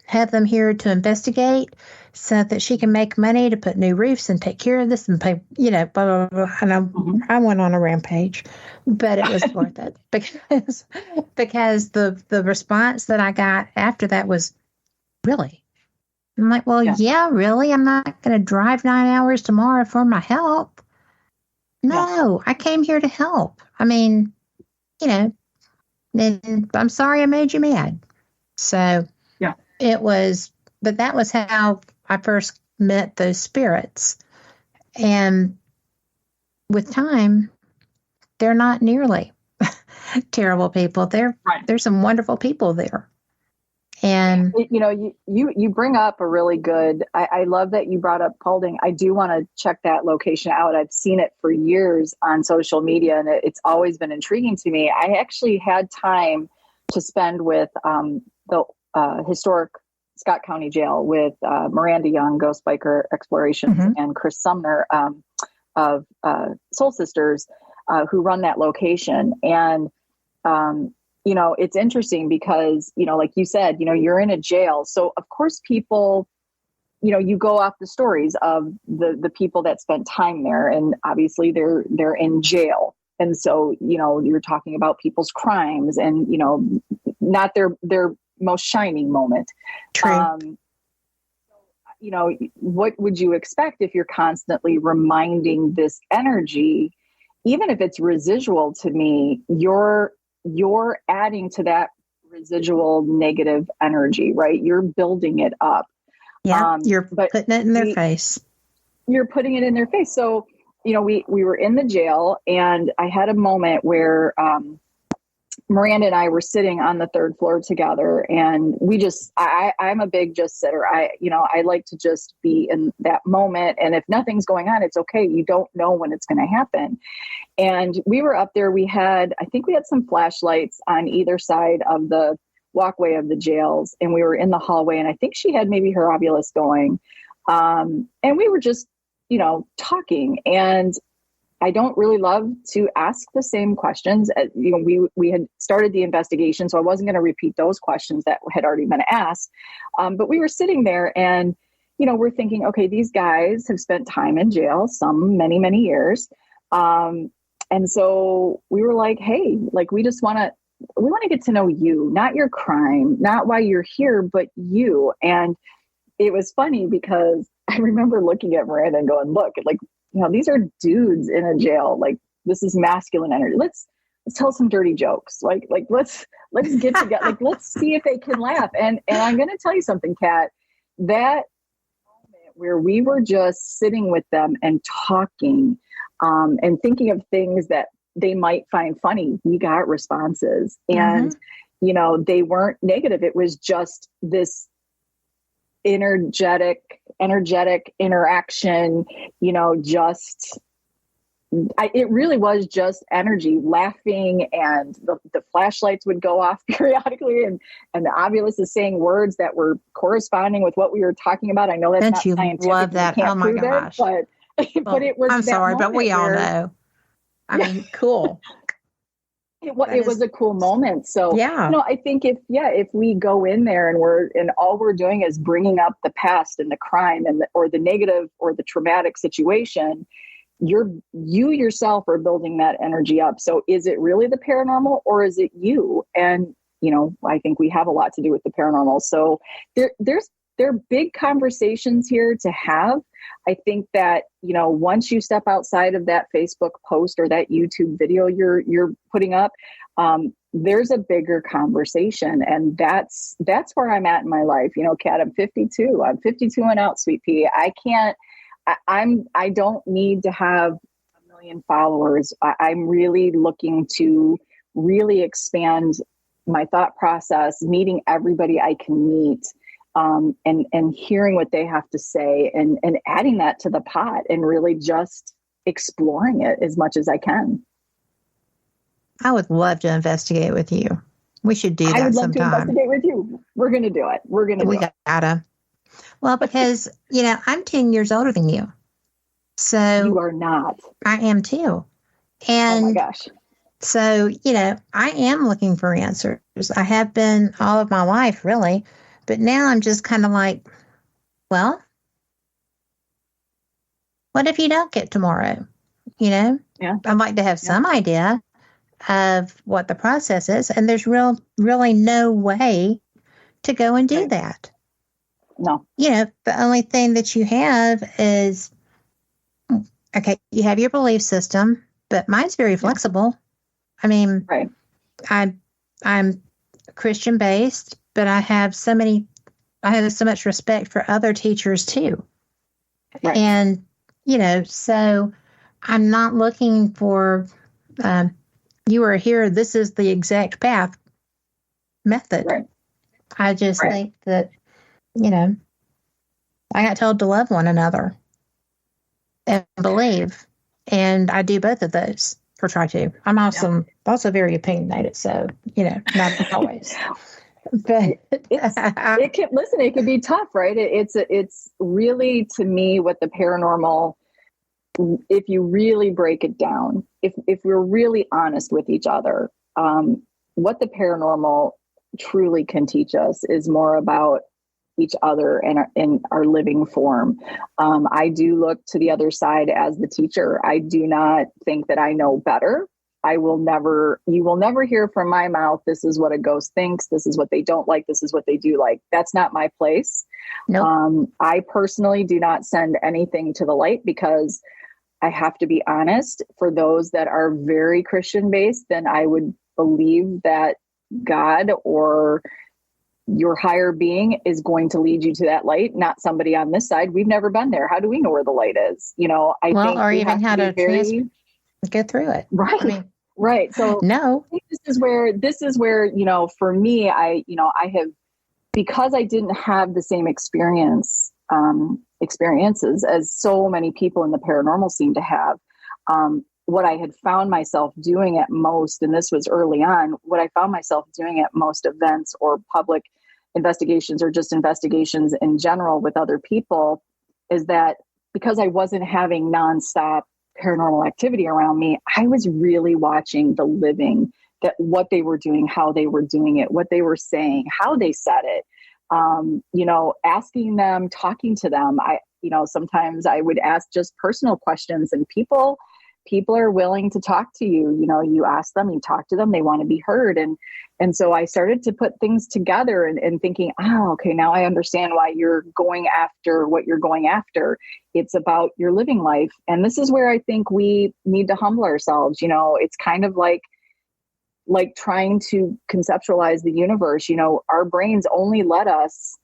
have them here to investigate so that she can make money to put new roofs and take care of this and pay, blah, blah, blah. And I went on a rampage, but it was worth it because the response that I got after that was, really? I'm like, well, yeah really? I'm not going to drive 9 hours tomorrow for my help. No, I came here to help. And I'm sorry I made you mad. So it was, but that was how I first met those spirits. And with time, they're not nearly terrible people. There's some wonderful people there. And you bring up a really good, I love that you brought up Paulding. I do want to check that location out. I've seen it for years on social media, and it's always been intriguing to me. I actually had time to spend with the historic Scott County Jail with Miranda Young, Ghost Biker Explorations, and Chris Sumner of Soul Sisters, who run that location. And it's interesting because, like you said, you're in a jail. So of course people, you go off the stories of the people that spent time there, and obviously they're in jail. And so, you're talking about people's crimes and, not their most shining moment. True. What would you expect if you're constantly reminding this energy, even if it's residual to me, you're adding to that residual negative energy, right? You're building it up. Yeah, you're putting it in their face. You're putting it in their face. So, we were in the jail, and I had a moment where Miranda and I were sitting on the third floor together, and I'm a big just sitter. I like to just be in that moment. And if nothing's going on, it's okay. You don't know when it's going to happen. And we were up there. I think we had some flashlights on either side of the walkway of the jails, and we were in the hallway, and I think she had maybe her Ovilus going. And we were just, talking, and I don't really love to ask the same questions. We had started the investigation, so I wasn't going to repeat those questions that had already been asked. But we were sitting there, and, we're thinking, okay, these guys have spent time in jail, some many, many years. And so we were like, hey, like, we want to get to know you, not your crime, not why you're here, but you. And it was funny because I remember looking at Miranda and going, look, like, these are dudes in a jail. Like, this is masculine energy. Let's tell some dirty jokes. Like let's get together. Like, let's see if they can laugh. And I'm going to tell you something, Kat, that moment where we were just sitting with them and talking, and thinking of things that they might find funny, we got responses, and, they weren't negative. It was just this energetic interaction, it really was just energy, laughing, and the flashlights would go off periodically, and the Ovilus is saying words that were corresponding with what we were talking about. I know that's not scientific. Love that. Oh my gosh. But it was. I'm sorry, but we all know. I mean, cool. It was a cool moment. So, yeah. I think if we go in there and all we're doing is bringing up the past and the crime or the negative or the traumatic situation, you yourself are building that energy up. So is it really the paranormal, or is it you? And, I think we have a lot to do with the paranormal. So there are big conversations here to have. I think that, once you step outside of that Facebook post or that YouTube video you're putting up, there's a bigger conversation. And that's where I'm at in my life. Kat, I'm 52. I'm 52 and out, sweet pea. I don't need to have 1 million followers. I'm really looking to really expand my thought process, meeting everybody I can meet. And hearing what they have to say and adding that to the pot and really just exploring it as much as I can. I would love to investigate with you. We should do that sometime. I would love to investigate with you. We're going to do it. We gotta. Well, because, I'm 10 years older than you. So you are not. I am too. And oh my gosh. So, I am looking for answers. I have been all of my life, really. But now I'm just kind of like, well, what if you don't get tomorrow? Yeah. I'd like to have some idea of what the process is. And there's really no way to go and do that. No. The only thing that you have is, okay, you have your belief system, but mine's very flexible. I mean, right. I'm Christian based, but I have so much respect for other teachers too. Right. And, so I'm not looking for, you are here, this is the exact path method. Right. I just think that, I got told to love one another and believe. And I do both of those, or try to. I'm also very opinionated, so, not always. But it can be tough, right? It's really, to me, what the paranormal, if you really break it down, if we're really honest with each other, what the paranormal truly can teach us is more about each other and in our living form. I do look to the other side as the teacher. I do not think that I know better. You will never hear from my mouth, this is what a ghost thinks, this is what they don't like, this is what they do like. That's not my place. Nope. I personally do not send anything to the light, because I have to be honest, for those that are very Christian based, then I would believe that God or your higher being is going to lead you to that light, not somebody on this side. We've never been there. How do we know where the light is? I think or even how to get through it. Right. Right. So no, this is where, for me, I have, because I didn't have the same experiences as so many people in the paranormal seem to have. What I had found myself doing at most, and this was early on, what I found myself doing at most events or public investigations or just investigations in general with other people, is that because I wasn't having nonstop paranormal activity around me, I was really watching the living, that what they were doing, how they were doing it, what they were saying, how they said it, asking them, talking to them. Sometimes I would ask just personal questions, and people are willing to talk to you. You ask them, you talk to them, they want to be heard. And so I started to put things together and thinking, okay, now I understand why you're going after what you're going after. It's about your living life. And this is where I think we need to humble ourselves. It's kind of like trying to conceptualize the universe. Our brains only let us,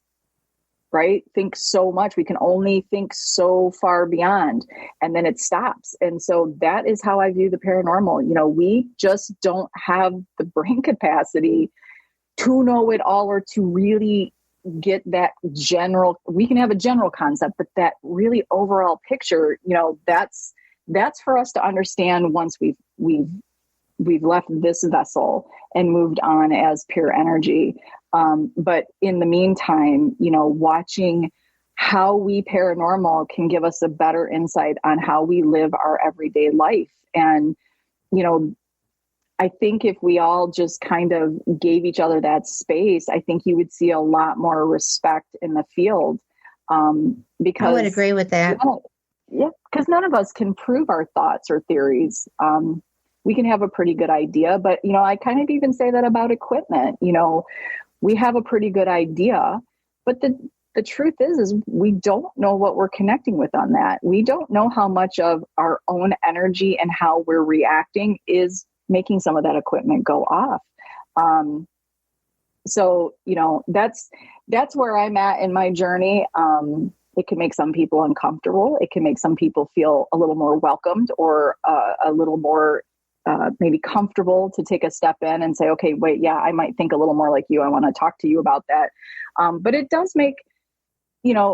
think so much. We can only think so far beyond, and then it stops. And so that is how I view the paranormal. We just don't have the brain capacity to know it all, or to really get that general. We can have a general concept, but that really overall picture, that's for us to understand once we've left this vessel and moved on as pure energy. But in the meantime, watching how we paranormal can give us a better insight on how we live our everyday life. And, I think if we all just kind of gave each other that space, I think you would see a lot more respect in the field. Because I would agree with that. Yeah, because none of us can prove our thoughts or theories. We can have a pretty good idea, but, I kind of even say that about equipment. We have a pretty good idea, but the truth is we don't know what we're connecting with on that. We don't know how much of our own energy and how we're reacting is making some of that equipment go off. So, that's where I'm at in my journey. It can make some people uncomfortable. It can make some people feel a little more welcomed, or a little more maybe comfortable to take a step in and say, okay, wait, yeah, I might think a little more like you. I want to talk to you about that. But it does make,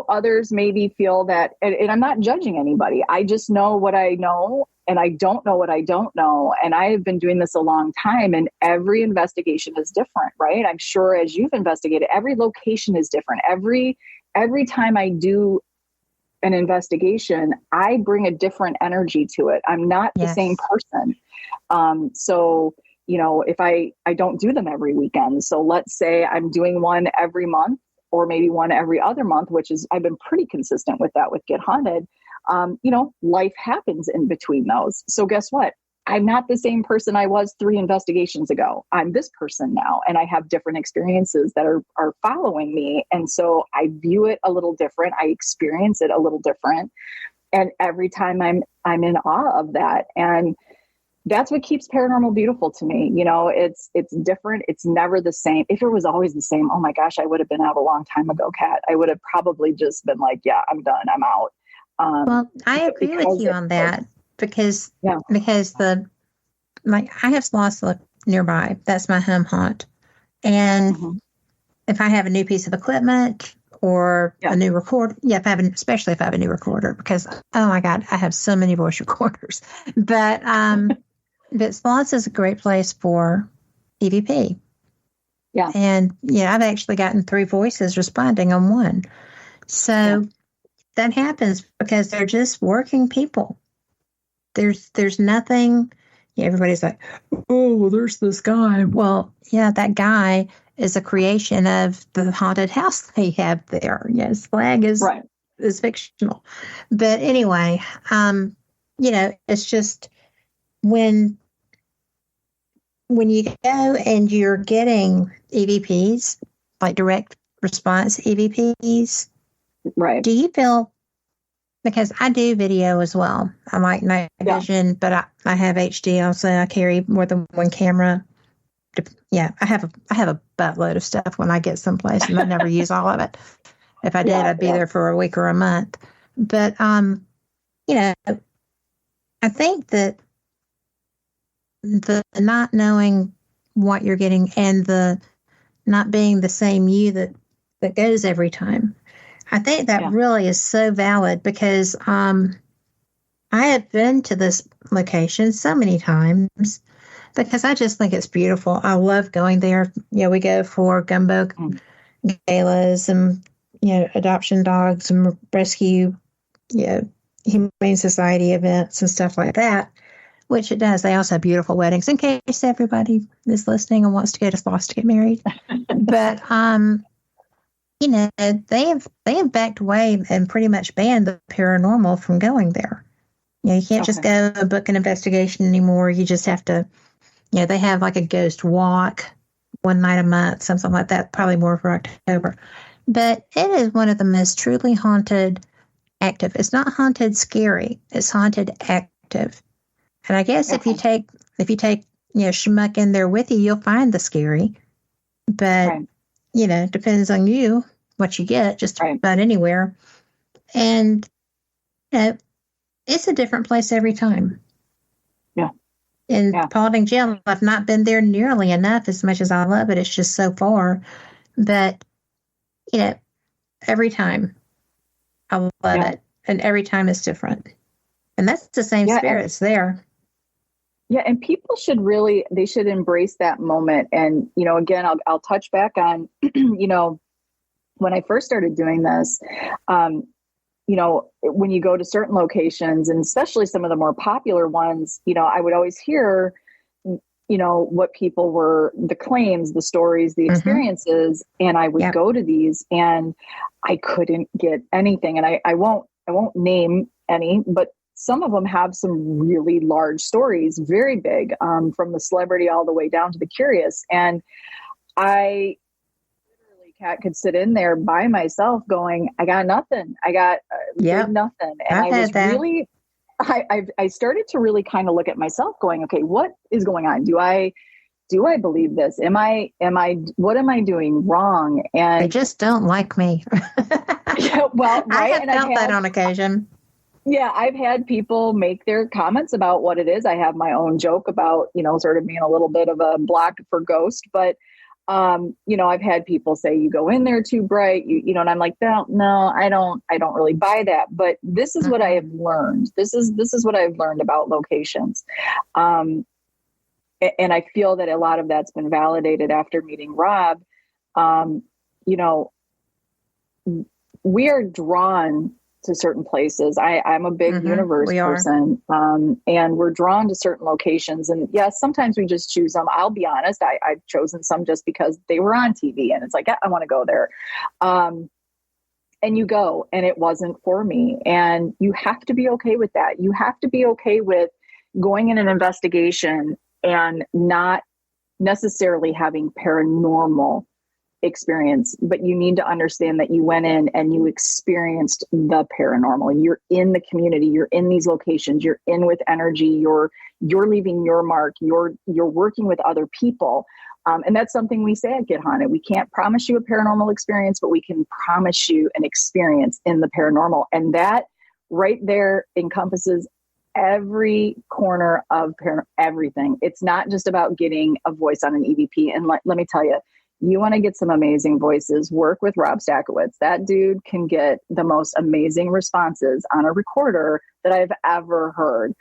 others maybe feel that, and I'm not judging anybody. I just know what I know, and I don't know what I don't know. And I have been doing this a long time, and every investigation is different, right? I'm sure as you've investigated, every location is different. Every time I do an investigation, I bring a different energy to it. I'm not the same person. So, if I don't do them every weekend, so let's say I'm doing one every month, or maybe one every other month, which is, I've been pretty consistent with that with Get Haunted. Life happens in between those. So guess what? I'm not the same person I was 3 investigations ago. I'm this person now, and I have different experiences that are following me. And so I view it a little different. I experience it a little different. And every time I'm in awe of that. And that's what keeps paranormal beautiful to me. It's different. It's never the same. If it was always the same, oh my gosh, I would have been out a long time ago, Kat. I would have probably just been like, yeah, I'm done. I'm out. Well, I agree with you on that. because I have sloths nearby. That's my home haunt. And if I have a new piece of equipment or a new recorder, especially if I have a new recorder, because oh my God, I have so many voice recorders. But sloths is a great place for EVP. Yeah. And I've actually gotten 3 voices responding on one. So that happens because they're just working people. There's nothing. Everybody's like, oh, well, there's this guy. Well, that guy is a creation of the haunted house they have there. Yes, flag is fictional. But anyway, it's just when you go and you're getting EVPs, like direct response EVPs, right? Do you feel, because I do video as well. I like night vision, but I have HD also. I carry more than one camera. I have a buttload of stuff when I get someplace, and I never use all of it. If I did, I'd be there for a week or a month. But I think that the not knowing what you're getting and the not being the same you that goes every time, I think that really is so valid, because I have been to this location so many times because I just think it's beautiful. I love going there. We go for gumbo galas and, adoption dogs and rescue, Humane Society events and stuff like that, which it does. They also have beautiful weddings, in case everybody is listening and wants to go to sloths to get married. But, they have backed away and pretty much banned the paranormal from going there. You can't just go and book an investigation anymore. You just have to, they have like a ghost walk one night a month, something like that, probably more for October. But it is one of the most truly haunted active. It's not haunted scary. It's haunted active. And I guess if you take schmuck in there with you, you'll find the scary. But depends on you what you get, just about anywhere. And it's a different place every time. In Paulding Jail, I've not been there nearly enough, as much as I love it. It's just so far. But every time I love it, and every time it's different. And that's the same spirits there. Yeah, and people should embrace that moment. And, again, I'll touch back on, when I first started doing this, when you go to certain locations, and especially some of the more popular ones, I would always hear, what people were, the claims, the stories, the experiences, and I would go to these and I couldn't get anything. And I won't name any, but some of them have some really large stories, very big, from the celebrity all the way down to the curious. And I literally, Kat, could sit in there by myself going, I got nothing. I got nothing. And I started to really kind of look at myself going, okay, what is going on? Do I believe this? What am I doing wrong? And they just don't like me. I have felt that on occasion. Yeah, I've had people make their comments about what it is. I have my own joke about, sort of being a little bit of a block for ghost, but, I've had people say you go in there too bright, and I'm like, no, I don't really buy that. But this is what I have learned. This is what I've learned about locations. And I feel that a lot of that's been validated after meeting Rob. We are drawn to certain places. I'm a big universe person. And we're drawn to certain locations. And yes, sometimes we just choose them. I'll be honest. I've chosen some just because they were on TV and it's like, I want to go there. And you go, and it wasn't for me. And you have to be okay with that. You have to be okay with going in an investigation and not necessarily having paranormal experience, but you need to understand that you went in and you experienced the paranormal. You're in the community, you're in these locations, you're in with energy, you're leaving your mark, you're working with other people. And that's something we say at Get Haunted. We can't promise you a paranormal experience, but we can promise you an experience in the paranormal. And that right there encompasses every corner of everything. It's not just about getting a voice on an EVP. And let me tell you, you want to get some amazing voices, work with Rob Stakowitz. That dude can get the most amazing responses on a recorder that I've ever heard.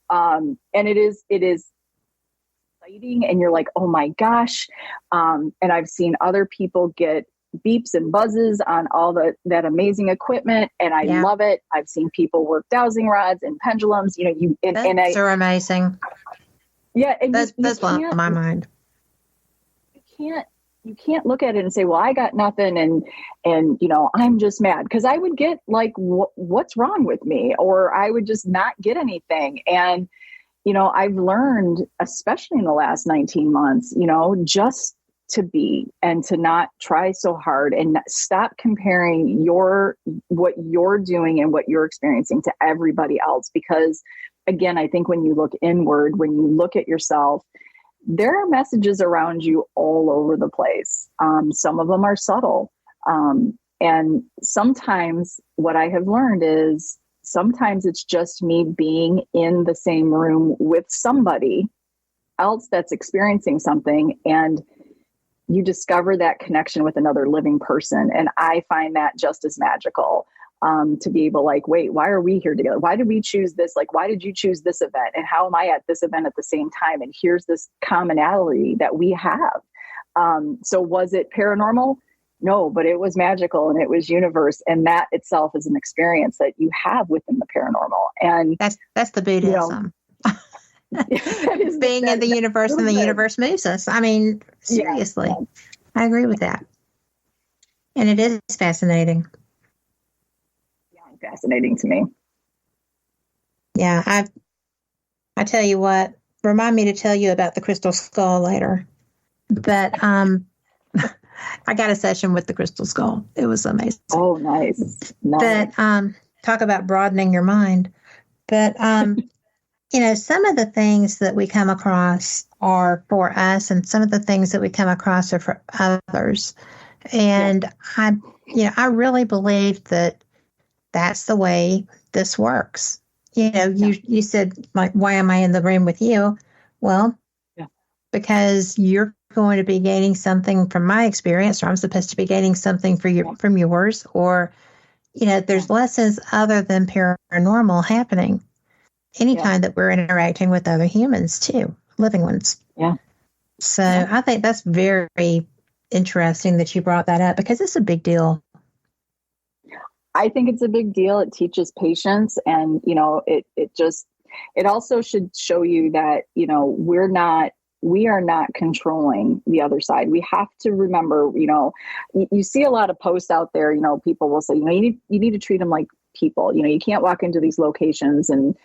And it is exciting, and you're like, oh my gosh. And I've seen other people get beeps and buzzes on all that amazing equipment, and I love it. I've seen people work dowsing rods and pendulums. Are amazing. Yeah, and that's blowing my mind. You can't look at it and say, well, I got nothing, and I'm just mad, because I would get like, what's wrong with me? Or I would just not get anything. And I've learned, especially in the last 19 months, just to be, and to not try so hard, and stop comparing what you're doing and what you're experiencing to everybody else. Because again, I think when you look inward, when you look at yourself, there are messages around you all over the place. Some of them are subtle. And sometimes what I have learned is sometimes it's just me being in the same room with somebody else that's experiencing something, and you discover that connection with another living person. And I find that just as magical, to be able, like, wait, why are we here together? Why did we choose this? Like, why did you choose this event? And how am I at this event at the same time? And here's this commonality that we have. So was it paranormal? No, but it was magical, and it was universe. And that itself is an experience that you have within the paranormal. And that's the Buddhism. Being in the universe, and the universe moves us. I mean, seriously, I agree with that. And it is fascinating. Fascinating to me. Yeah, I tell you what, remind me to tell you about the crystal skull later. But I got a session with the crystal skull. It was amazing. Oh, nice. But talk about broadening your mind. But some of the things that we come across are for us, and some of the things that we come across are for others. And I really believe that that's the way this works. You said, like, why am I in the room with you? Well, because you're going to be gaining something from my experience, or I'm supposed to be gaining something from yours, or, there's lessons other than paranormal happening anytime that we're interacting with other humans too, living ones. Yeah. So I think that's very interesting that you brought that up, because it's a big deal. I think it's a big deal. It teaches patience, and, it also should show you that, we are not controlling the other side. We have to remember, you see a lot of posts out there, people will say, you need to treat them like people. You can't walk into these locations and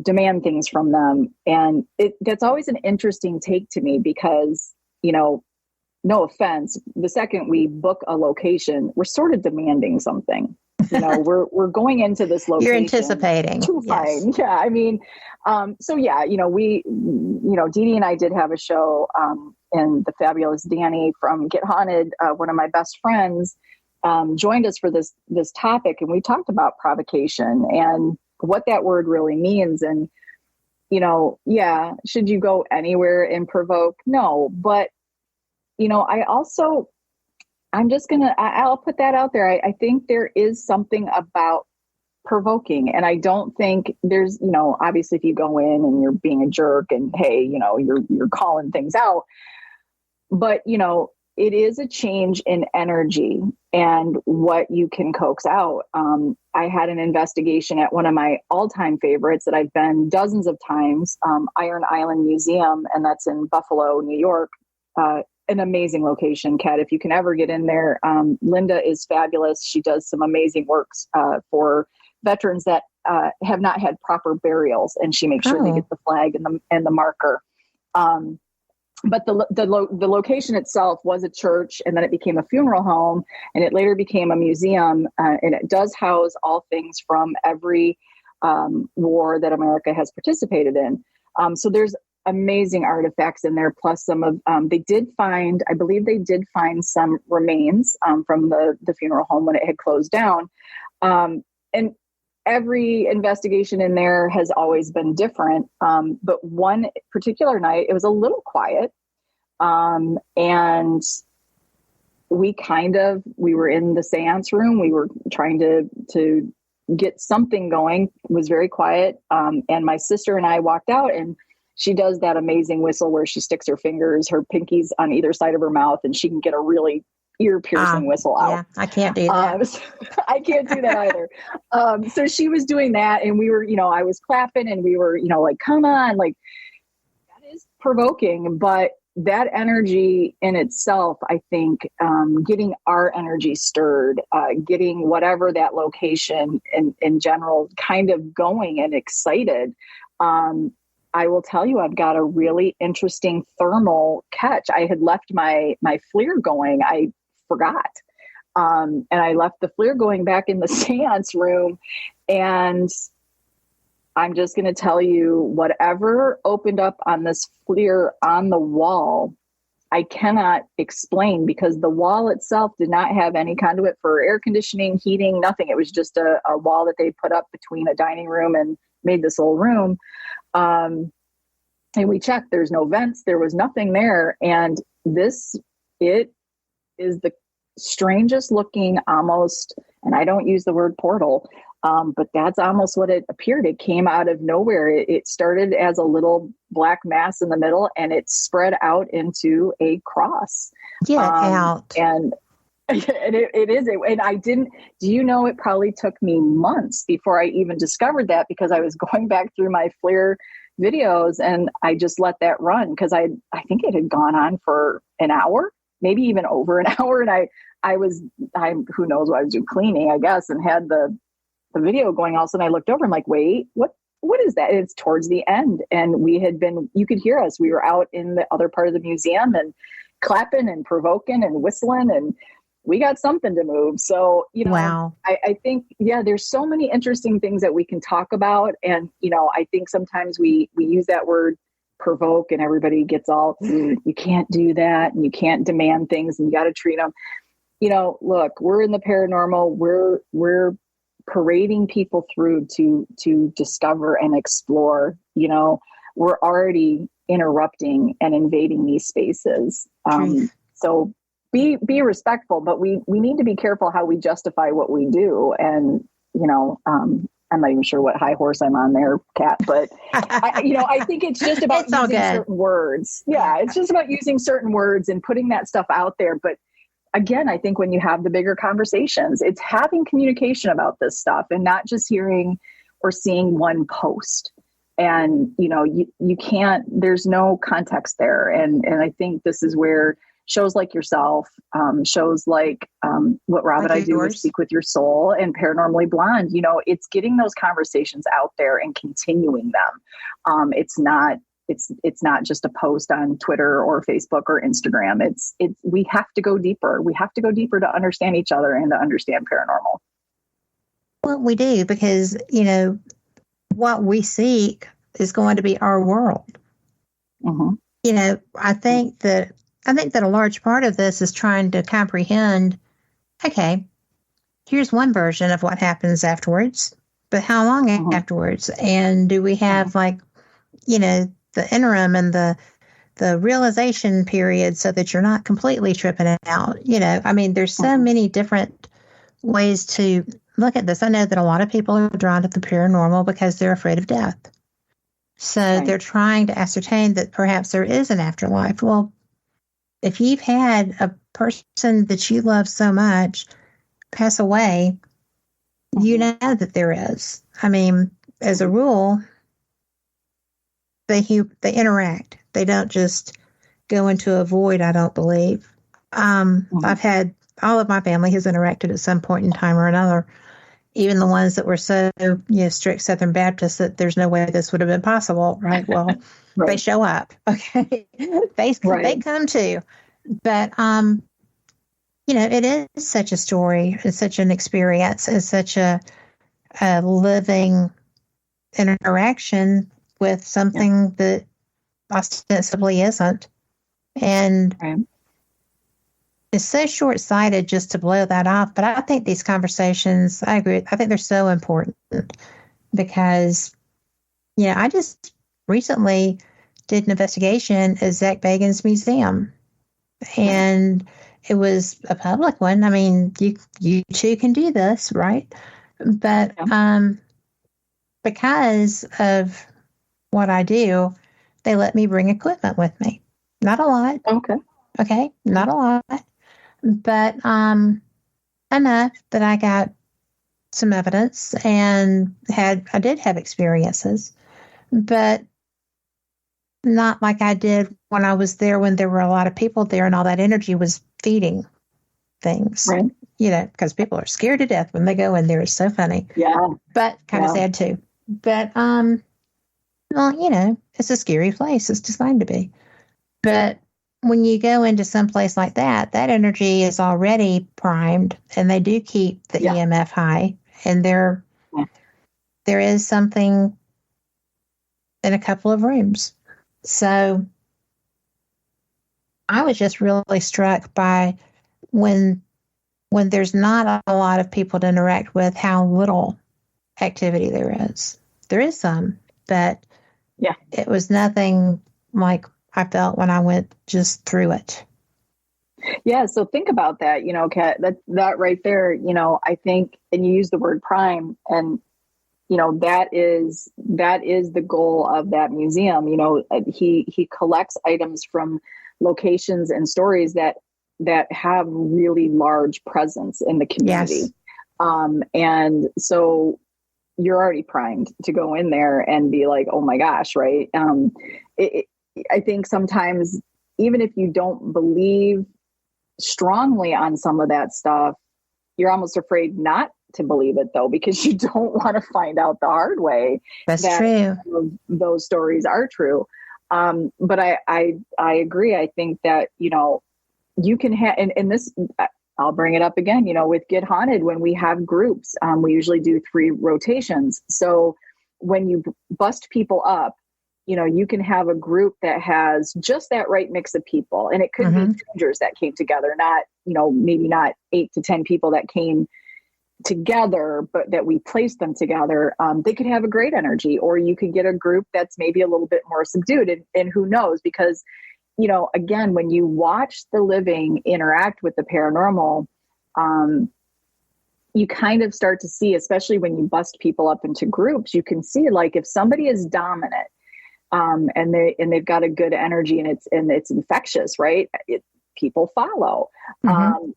demand things from them. And that's always an interesting take to me, because, no offense, the second we book a location, we're sort of demanding something. We're going into this location. You're anticipating. Yes. Yeah. I mean, we, Deedee and I did have a show, and the fabulous Danny from Get Haunted, one of my best friends, joined us for this topic. And we talked about provocation and what that word really means. And, should you go anywhere and provoke? No, but I'll put that out there. I think there is something about provoking. And I don't think there's, obviously if you go in and you're being a jerk and, hey, you're calling things out, but, it is a change in energy and what you can coax out. I had an investigation at one of my all-time favorites that I've been dozens of times, Iron Island Museum, and that's in Buffalo, New York. An amazing location, Kat. If you can ever get in there, Linda is fabulous. She does some amazing works for veterans that have not had proper burials, and she makes sure they get the flag and the marker. But the location itself was a church, and then it became a funeral home, and it later became a museum, and it does house all things from every war that America has participated in. So there's amazing artifacts in there. Plus some of, I believe they did find some remains from the funeral home when it had closed down. And every investigation in there has always been different. But one particular night, it was a little quiet. And we were in the seance room. We were trying to get something going. It was very quiet. And my sister and I walked out, and she does that amazing whistle where she sticks her pinkies on either side of her mouth, and she can get a really ear-piercing whistle out. Yeah, I can't do that. I can't do that either. So she was doing that, and we were, I was clapping, and we were, like, come on, like, that is provoking, but that energy in itself, I think, getting our energy stirred, getting whatever that location in general kind of going and excited. I will tell you, I've got a really interesting thermal catch. I had left my FLIR going. I forgot. And I left the FLIR going back in the seance room. And I'm just going to tell you, whatever opened up on this FLIR on the wall, I cannot explain, because the wall itself did not have any conduit for air conditioning, heating, nothing. It was just a wall that they put up between a dining room and made this little room. And we checked, there's no vents, there was nothing there. And it is the strangest looking, almost, and I don't use the word portal, but that's almost what it appeared. It came out of nowhere. It started as a little black mass in the middle, and it spread out into a cross. Get out. And it is. And I didn't, do you know, it probably took me months before I even discovered that, because I was going back through my FLIR videos, and I just let that run, because I think it had gone on for an hour, maybe even over an hour. And who knows what I was doing, cleaning, I guess, and had the video going. All of a sudden I looked over, I'm like, wait, what is that? And it's towards the end. And you could hear us. We were out in the other part of the museum and clapping and provoking and whistling, and we got something to move. So, wow. I think, there's so many interesting things that we can talk about. And, I think sometimes we use that word provoke, and everybody gets all, you can't do that, and you can't demand things, and you got to treat them. Look, we're in the paranormal. We're parading people through to discover and explore. We're already interrupting and invading these spaces. So be respectful, but we need to be careful how we justify what we do. And, I'm not even sure what high horse I'm on there, Kat, but I think it's just about using certain words. Yeah. It's just about using certain words and putting that stuff out there. But again, I think when you have the bigger conversations, it's having communication about this stuff, and not just hearing or seeing one post. And, you can't, there's no context there. And I think this is where shows like yourself, shows like what Rob and I do with Speak With Your Soul and Paranormally Blonde, it's getting those conversations out there and continuing them. It's not just a post on Twitter or Facebook or Instagram. We have to go deeper. We have to go deeper to understand each other and to understand paranormal. Well, we do, because, what we seek is going to be our world. Mm-hmm. I think that a large part of this is trying to comprehend, okay, here's one version of what happens afterwards, but how long afterwards? And do we have the interim and the realization period, so that you're not completely tripping out? There's so many different ways to look at this. I know that a lot of people are drawn to the paranormal because they're afraid of death. So they're trying to ascertain that perhaps there is an afterlife. Well, if you've had a person that you love so much pass away, you know that there is. As a rule, they interact. They don't just go into a void, I don't believe. I've had, all of my family has interacted at some point in time or another. Even the ones that were so strict Southern Baptists that there's no way this would have been possible, right? Well, they show up, okay? They come too. But, it is such a story. It's such an experience. It's such a living interaction with something that ostensibly isn't. And it's so short-sighted just to blow that off. But I think these conversations, I agree, I think they're so important because, I just recently did an investigation at Zach Bagans' museum, and it was a public one. I mean, you too can do this, right? But because of what I do, they let me bring equipment with me. Not a lot. Okay, not a lot. But enough that I got some evidence and I did have experiences, but not like I did when I was there, when there were a lot of people there and all that energy was feeding things. Right. Because people are scared to death when they go in there. It's so funny. Yeah. But kind of sad too. But, it's a scary place. It's designed to be. But when you go into some place like that, that energy is already primed, and they do keep the EMF high. And there is something in a couple of rooms. So I was just really struck by when there's not a lot of people to interact with, how little activity there is. There is some, but it was nothing like I felt when I went just through it. Yeah. So think about that, Kat, that right there, I think, and you use the word prime, and, that is the goal of that museum. He collects items from locations and stories that have really large presence in the community. Yes. And so you're already primed to go in there and be like, oh my gosh. Right. I think sometimes, even if you don't believe strongly on some of that stuff, you're almost afraid not to believe it, though, because you don't want to find out the hard way. That's true. Those stories are true. But I agree. I think that, you can have, and this, I'll bring it up again, with Get Haunted, when we have groups, we usually do 3 rotations. So when you bust people up, you can have a group that has just that right mix of people. And it could be strangers that came together, not, maybe not 8 to 10 people that came together, but that we placed them together. They could have a great energy, or you could get a group that's maybe a little bit more subdued, and who knows, because, again, when you watch the living interact with the paranormal, you kind of start to see, especially when you bust people up into groups, you can see, like, if somebody is dominant, and they've got a good energy, and it's infectious, right? People follow.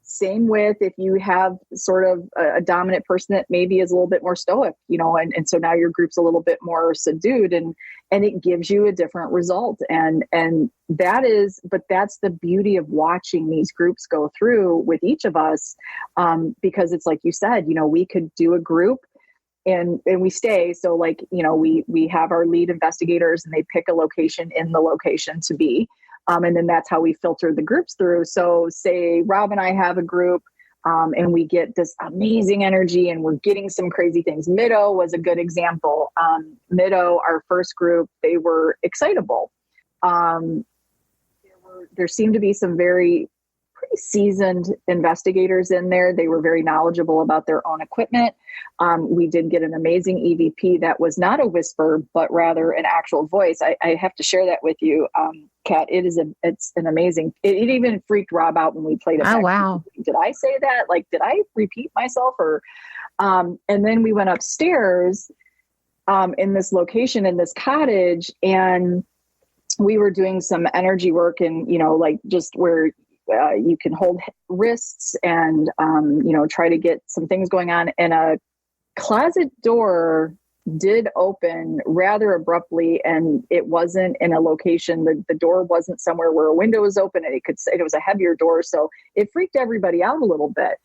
Same with if you have sort of a dominant person that maybe is a little bit more stoic, and so now your group's a little bit more subdued, and it gives you a different result. And that's the beauty of watching these groups go through with each of us, because it's like you said, we could do a group and we stay. So like, we have our lead investigators, and they pick a location in the location to be. And then that's how we filter the groups through. So say Rob and I have a group, and we get this amazing energy, and we're getting some crazy things. Middo was a good example. Middo, our first group, they were excitable. There seemed to be some pretty seasoned investigators in there. They were very knowledgeable about their own equipment. We did get an amazing EVP that was not a whisper, but rather an actual voice. I have to share that with you, Kat. It's an amazing. It even freaked Rob out when we played it. Oh, wow! Did I say that? Like, did I repeat myself? Or, and then we went upstairs, in this location, in this cottage, and we were doing some energy work, and like just where. You can hold wrists and, try to get some things going on. And a closet door did open rather abruptly, and it wasn't in a location. The door wasn't somewhere where a window was open, and it was a heavier door. So it freaked everybody out a little bit.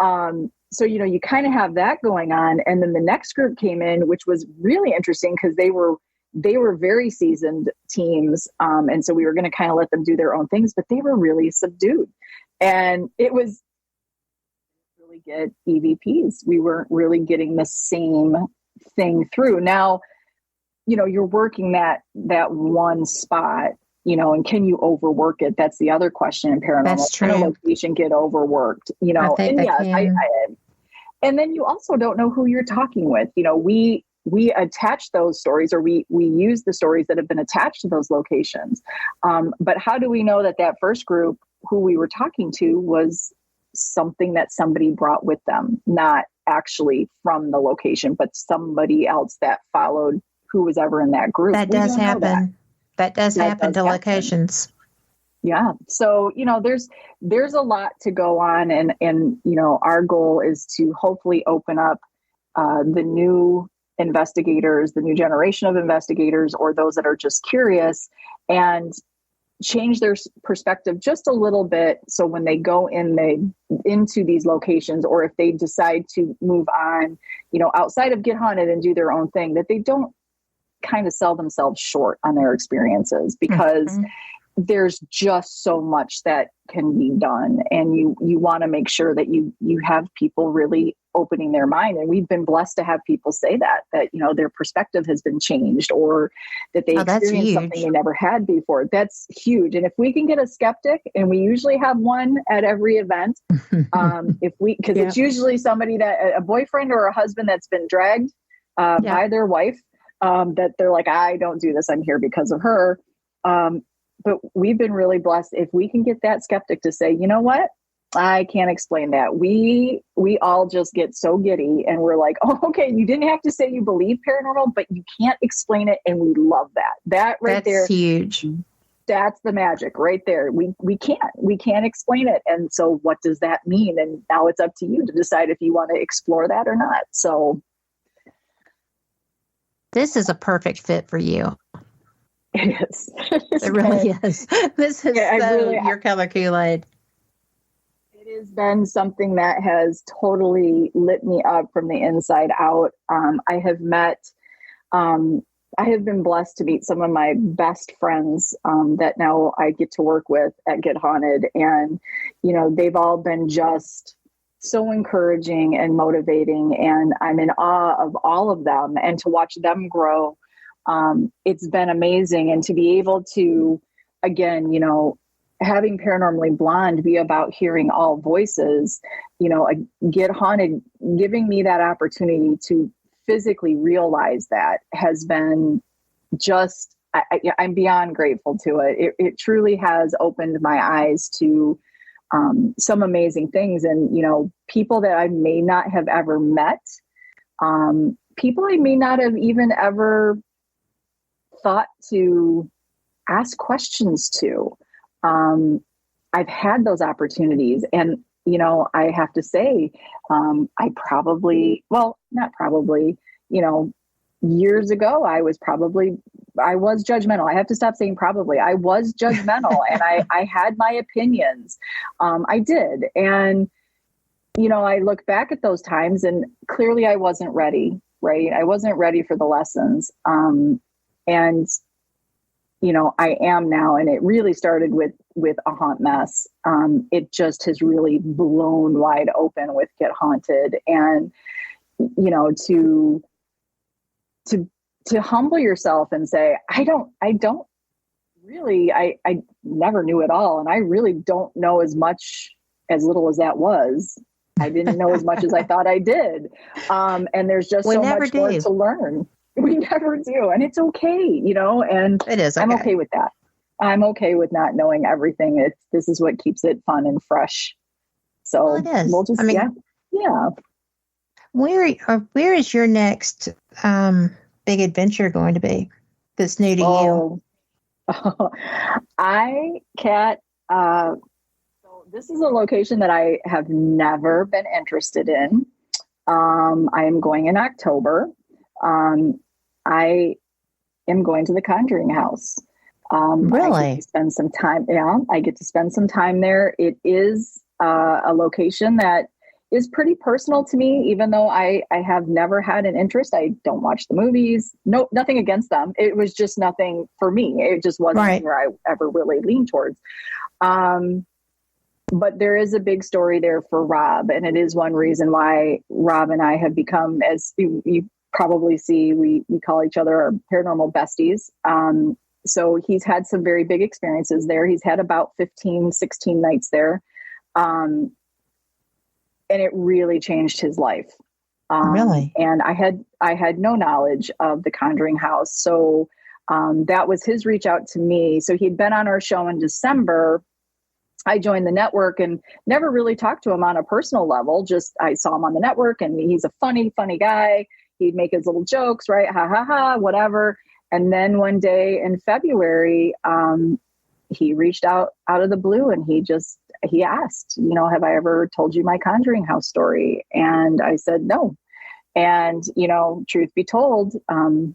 So, you kind of have that going on. And then the next group came in, which was really interesting because they were very seasoned teams. And so we were going to kind of let them do their own things, but they were really subdued. And it was really get EVPs. We weren't really getting the same thing through. Now, you're working that one spot and can you overwork it? That's the other question in paranormal. That's true. Can a location get overworked? I think and they can. And then you also don't know who you're talking with. We attach those stories, or we use the stories that have been attached to those locations. But how do we know that first group who we were talking to was something that somebody brought with them, not actually from the location, but somebody else that followed who was ever in that group? That does happen. That does happen to locations. Yeah. So, there's a lot to go on, and our goal is to hopefully open up the new investigators, the new generation of investigators, or those that are just curious, and change their perspective just a little bit. So when they go into these locations, or if they decide to move on, outside of Get Haunted and do their own thing, that they don't kind of sell themselves short on their experiences, because there's just so much that can be done. And you want to make sure that you have people really opening their mind. And we've been blessed to have people say that their perspective has been changed, or that they experienced something they never had before. That's huge. And if we can get a skeptic, and we usually have one at every event, because it's usually somebody a boyfriend or a husband that's been dragged by their wife, that they're like, I don't do this, I'm here because of her. But we've been really blessed if we can get that skeptic to say, you know what? I can't explain that. We all just get so giddy, and we're like, oh, okay, you didn't have to say you believe paranormal, but you can't explain it. And we love that. That's there. That's huge. That's the magic right there. We can't explain it. And so what does that mean? And now it's up to you to decide if you want to explore that or not. So this is a perfect fit for you. It is. It really is. This is your color Kool-Aid. It has been something that has totally lit me up from the inside out. I have been blessed to meet some of my best friends that now I get to work with at Get Haunted. And, they've all been just so encouraging and motivating. And I'm in awe of all of them, and to watch them grow. It's been amazing. And to be able to, again, having Paranormally Blonde be about hearing all voices, Get Haunted, giving me that opportunity to physically realize that has been just, I'm beyond grateful to it. It truly has opened my eyes to some amazing things. And, people that I may not have ever met, people I may not have even ever thought to ask questions to. I've had those opportunities, and, I have to say, I probably, well, not probably, years ago, I was judgmental. I have to stop saying probably. I was judgmental, and I had my opinions. I did. And, I look back at those times, and clearly I wasn't ready, right? I wasn't ready for the lessons. And, I am now, and it really started with A Haunt Mess. It just has really blown wide open with Get Haunted, and, to humble yourself and say, I don't really, I never knew it all. And I really don't know as little as that was. I didn't know as much as I thought I did. And there's just so much more to learn. We never do. And it's okay, and it is. Okay. I'm okay with that. I'm okay with not knowing everything. This is what keeps it fun and fresh. So it is. We'll just, yeah. Where is your next big adventure going to be that's new to you? So this is a location that I have never been interested in. I am going in October. I am going to the Conjuring House. Really? I get to spend some time. Yeah, I get to spend some time there. It is a location that is pretty personal to me, even though I have never had an interest. I don't watch the movies. No, nothing against them. It was just nothing for me. It just wasn't where I ever really leaned towards. But there is a big story there for Rob, and it is one reason why Rob and I have become, as you probably see, we call each other our paranormal besties. So he's had some very big experiences there. He's had about 15, 16 nights there. And it really changed his life. Really? And I had no knowledge of the Conjuring House. So that was his reach out to me. So he'd been on our show in December. I joined the network and never really talked to him on a personal level. Just I saw him on the network and he's a funny guy. He'd make his little jokes, right? Ha ha ha, whatever. And then one day in February, he reached out of the blue and he asked, you know, have I ever told you my Conjuring House story? And I said, no. And, you know, truth be told, you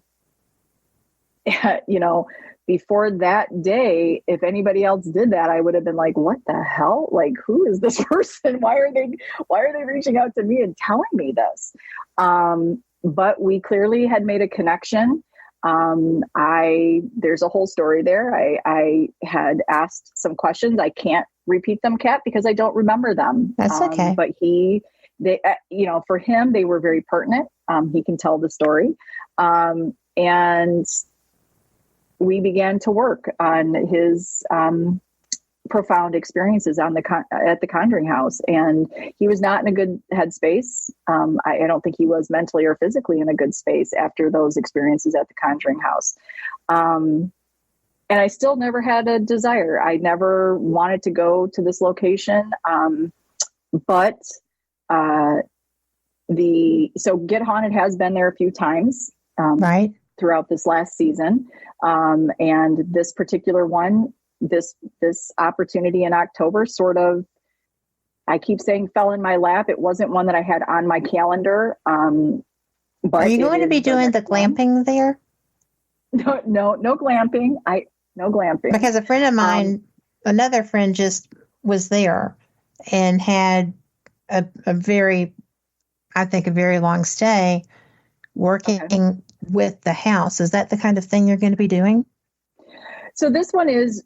know, before that day, if anybody else did that, I would have been like, what the hell? Like, who is this person? Why are they reaching out to me and telling me this? But we clearly had made a connection. There's a whole story there. I had asked some questions. I can't repeat them, Kat, because I don't remember them. That's okay. But you know, for him, they were very pertinent. He can tell the story. And we began to work on his profound experiences at the Conjuring House, and he was not in a good headspace. I don't think he was mentally or physically in a good space after those experiences at the Conjuring House. And I still never had a desire. I never wanted to go to this location. But Get Haunted has been there a few times. Right. Throughout this last season. And this particular one, this opportunity in October sort of, I keep saying fell in my lap. It wasn't one that I had on my calendar. But are you going to be doing the glamping there? No glamping. No glamping. Because a friend of mine, another friend just was there and had a very long stay working with the house. Is that the kind of thing you're going to be doing? So this one is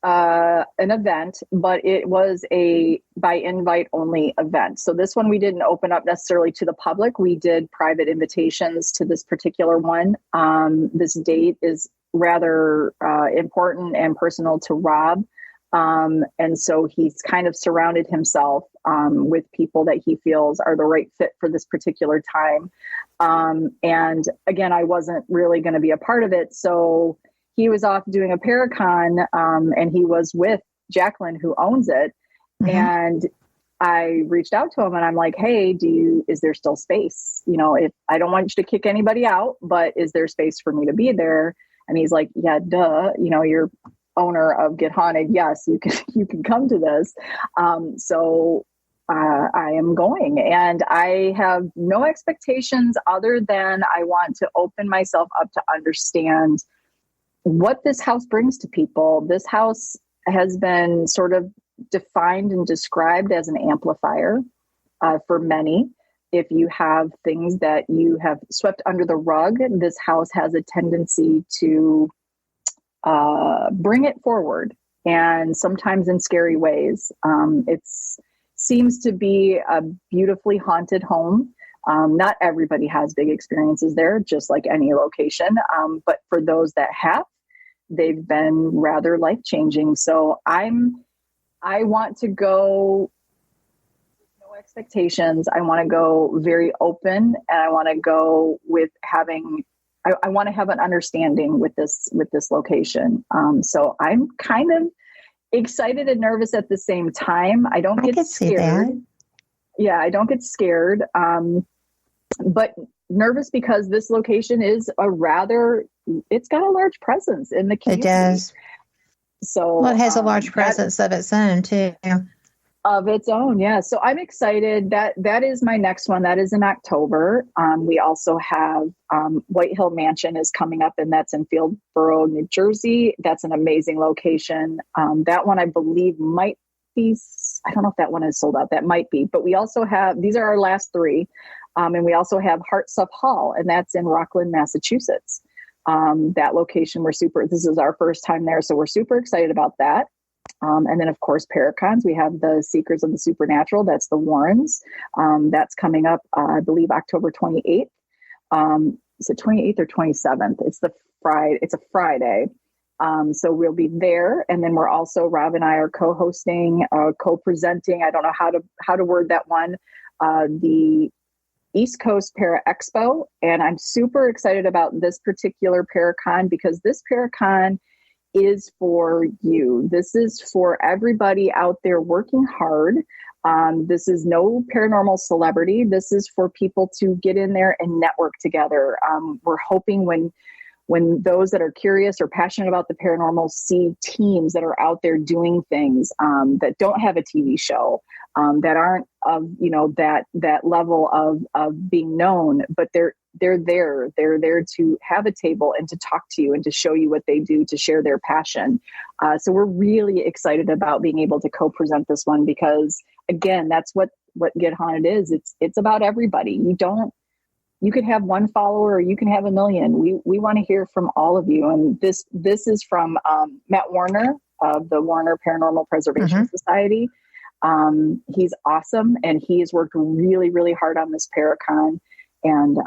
an event, but it was a by invite only event. So this one we didn't open up necessarily to the public. We did private invitations to this particular one. This date is rather important and personal to Rob. And so he's kind of surrounded himself with people that he feels are the right fit for this particular time. And again, I wasn't really going to be a part of it. So he was off doing a Paracon, and he was with Jacqueline, who owns it. Mm-hmm. And I reached out to him and I'm like, hey, is there still space? You know, if I don't want you to kick anybody out, but is there space for me to be there? And he's like, yeah, duh. You know, you're owner of Get Haunted. Yes, you can come to this. So I am going, and I have no expectations other than I want to open myself up to understand what this house brings to people. This house has been sort of defined and described as an amplifier for many. If you have things that you have swept under the rug, this house has a tendency to bring it forward, and sometimes in scary ways. It seems to be a beautifully haunted home. Not everybody has big experiences there, just like any location. But for those that have, they've been rather life-changing. So I want to go with no expectations. I want to go very open, and I want to go with I want to have an understanding with this location. So I'm kind of excited and nervous at the same time. I don't get scared. Yeah, I don't get scared. But nervous because this location is it's got a large presence in the community. It does. So it has a large presence of its own too. Of its own, yeah. So I'm excited. That is my next one. That is in October. We also have White Hill Mansion is coming up, and that's in Fieldboro, New Jersey. That's an amazing location. That one I believe might be, I don't know if that one is sold out. That might be. But we also have, these are our last three. And we also have Hartsuff Hall, and that's in Rockland, Massachusetts. That location, this is our first time there, so we're super excited about that. And then, of course, Paracons. We have the Seekers of the Supernatural. That's the Warrens. That's coming up, I believe, October 28th. Is it 28th or 27th? It's the Friday. It's a Friday. So we'll be there. And then we're also, Rob and I are co-hosting, co-presenting. I don't know how to word that one. The East Coast Para Expo. And I'm super excited about this particular Paracon because this Paracon is for you. This is for everybody out there working hard. This is no paranormal celebrity. This is for people to get in there and network together. We're hoping when those that are curious or passionate about the paranormal see teams that are out there doing things that don't have a TV show, that aren't of that level of being known, but they're there. They're there to have a table and to talk to you and to show you what they do, to share their passion. So we're really excited about being able to co-present this one because, again, that's what Get Haunted is. It's about everybody. You could have one follower or you can have 1 million. We want to hear from all of you. And this is from Matt Warner of the Warner Paranormal Preservation Society. He's awesome. And he has worked really, really hard on this Paracon. And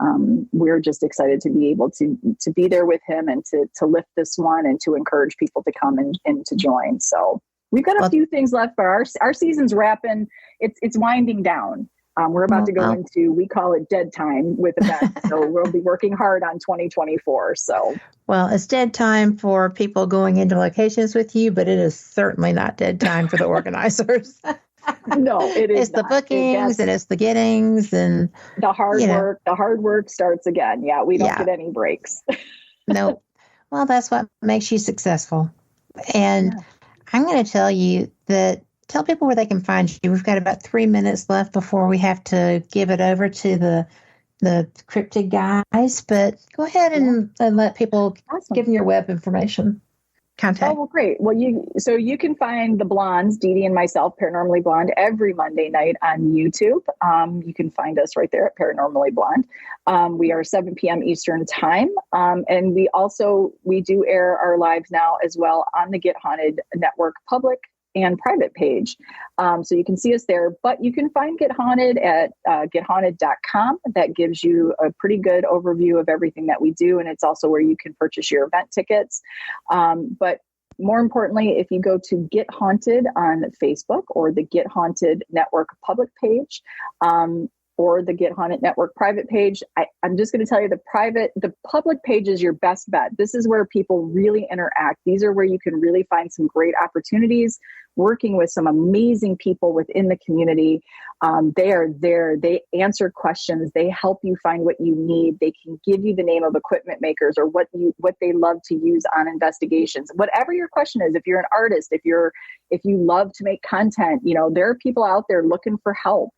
we're just excited to be able to be there with him and to lift this one and to encourage people to come and to join. So we've got a few things left, but our season's wrapping. It's winding down. We're about to go into, we call it dead time with events. So we'll be working hard on 2024. So, well, it's dead time for people going into locations with you, but it is certainly not dead time for the organizers. No, it is. It's the bookings and it's the gettings and the hard work. The hard work starts again. Yeah, we don't get any breaks. No. Well, that's what makes you successful. And I'm going to tell you that. Tell people where they can find you. We've got about 3 minutes left before we have to give it over to the cryptid guys. But go ahead and let people give them your web information. Contact. Oh, well, great. Well, you can find the Blondes, Deedee and myself, Paranormally Blonde, every Monday night on YouTube. You can find us right there at Paranormally Blonde. We are 7 p.m. Eastern time. And we do air our lives now as well on the Get Haunted Network public and private page. So you can see us there, but you can find Get Haunted at gethaunted.com. That gives you a pretty good overview of everything that we do. And it's also where you can purchase your event tickets. But more importantly, if you go to Get Haunted on Facebook or the Get Haunted Network public page, or the Get Haunted Network private page, I'm just going to tell you the public page is your best bet. This is where people really interact. These are where you can really find some great opportunities, working with some amazing people within the community. They are there. They answer questions. They help you find what you need. They can give you the name of equipment makers or what they love to use on investigations. Whatever your question is, if you're an artist, if you love to make content, there are people out there looking for help.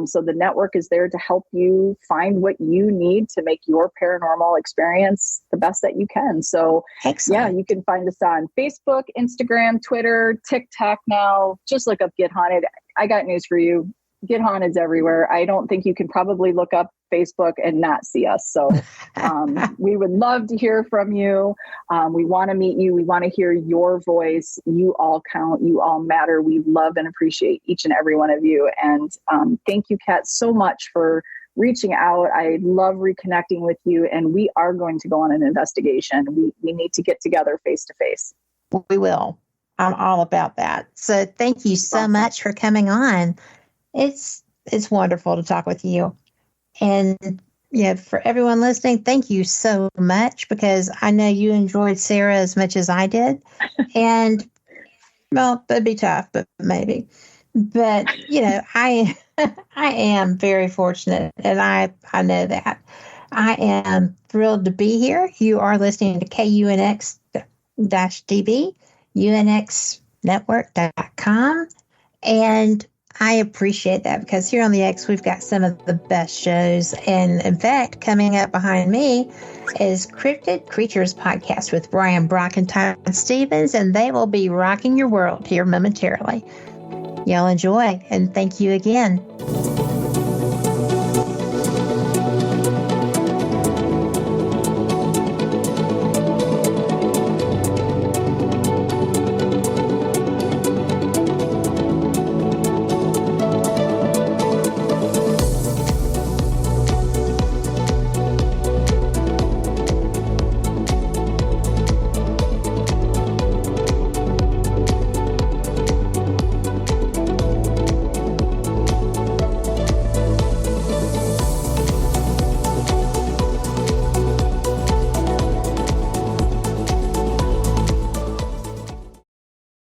So the network is there to help you find what you need to make your paranormal experience the best that you can. So excellent. You can find us on Facebook, Instagram, Twitter, TikTok now. Just look up Get Haunted. I got news for you. Get Haunted's everywhere. I don't think you can probably look up Facebook and not see us. So we would love to hear from you. We want to meet you. We want to hear your voice. You all count. You all matter. We love and appreciate each and every one of you. And thank you, Kat, so much for reaching out. I love reconnecting with you. And we are going to go on an investigation. We need to get together face to face. We will. I'm all about that. So thank you so much for coming on. It's wonderful to talk with you. And for everyone listening, thank you so much, because I know you enjoyed Sara as much as I did. And well, it'd be tough, but maybe. But I am very fortunate, and I know that. I am thrilled to be here. You are listening to KUNX-DB, UNXnetwork.com, and I appreciate that, because here on the X, we've got some of the best shows. And in fact, coming up behind me is Cryptid Creatures Podcast with Brian Brock and Todd Stevens, and they will be rocking your world here momentarily. Y'all enjoy, and thank you again.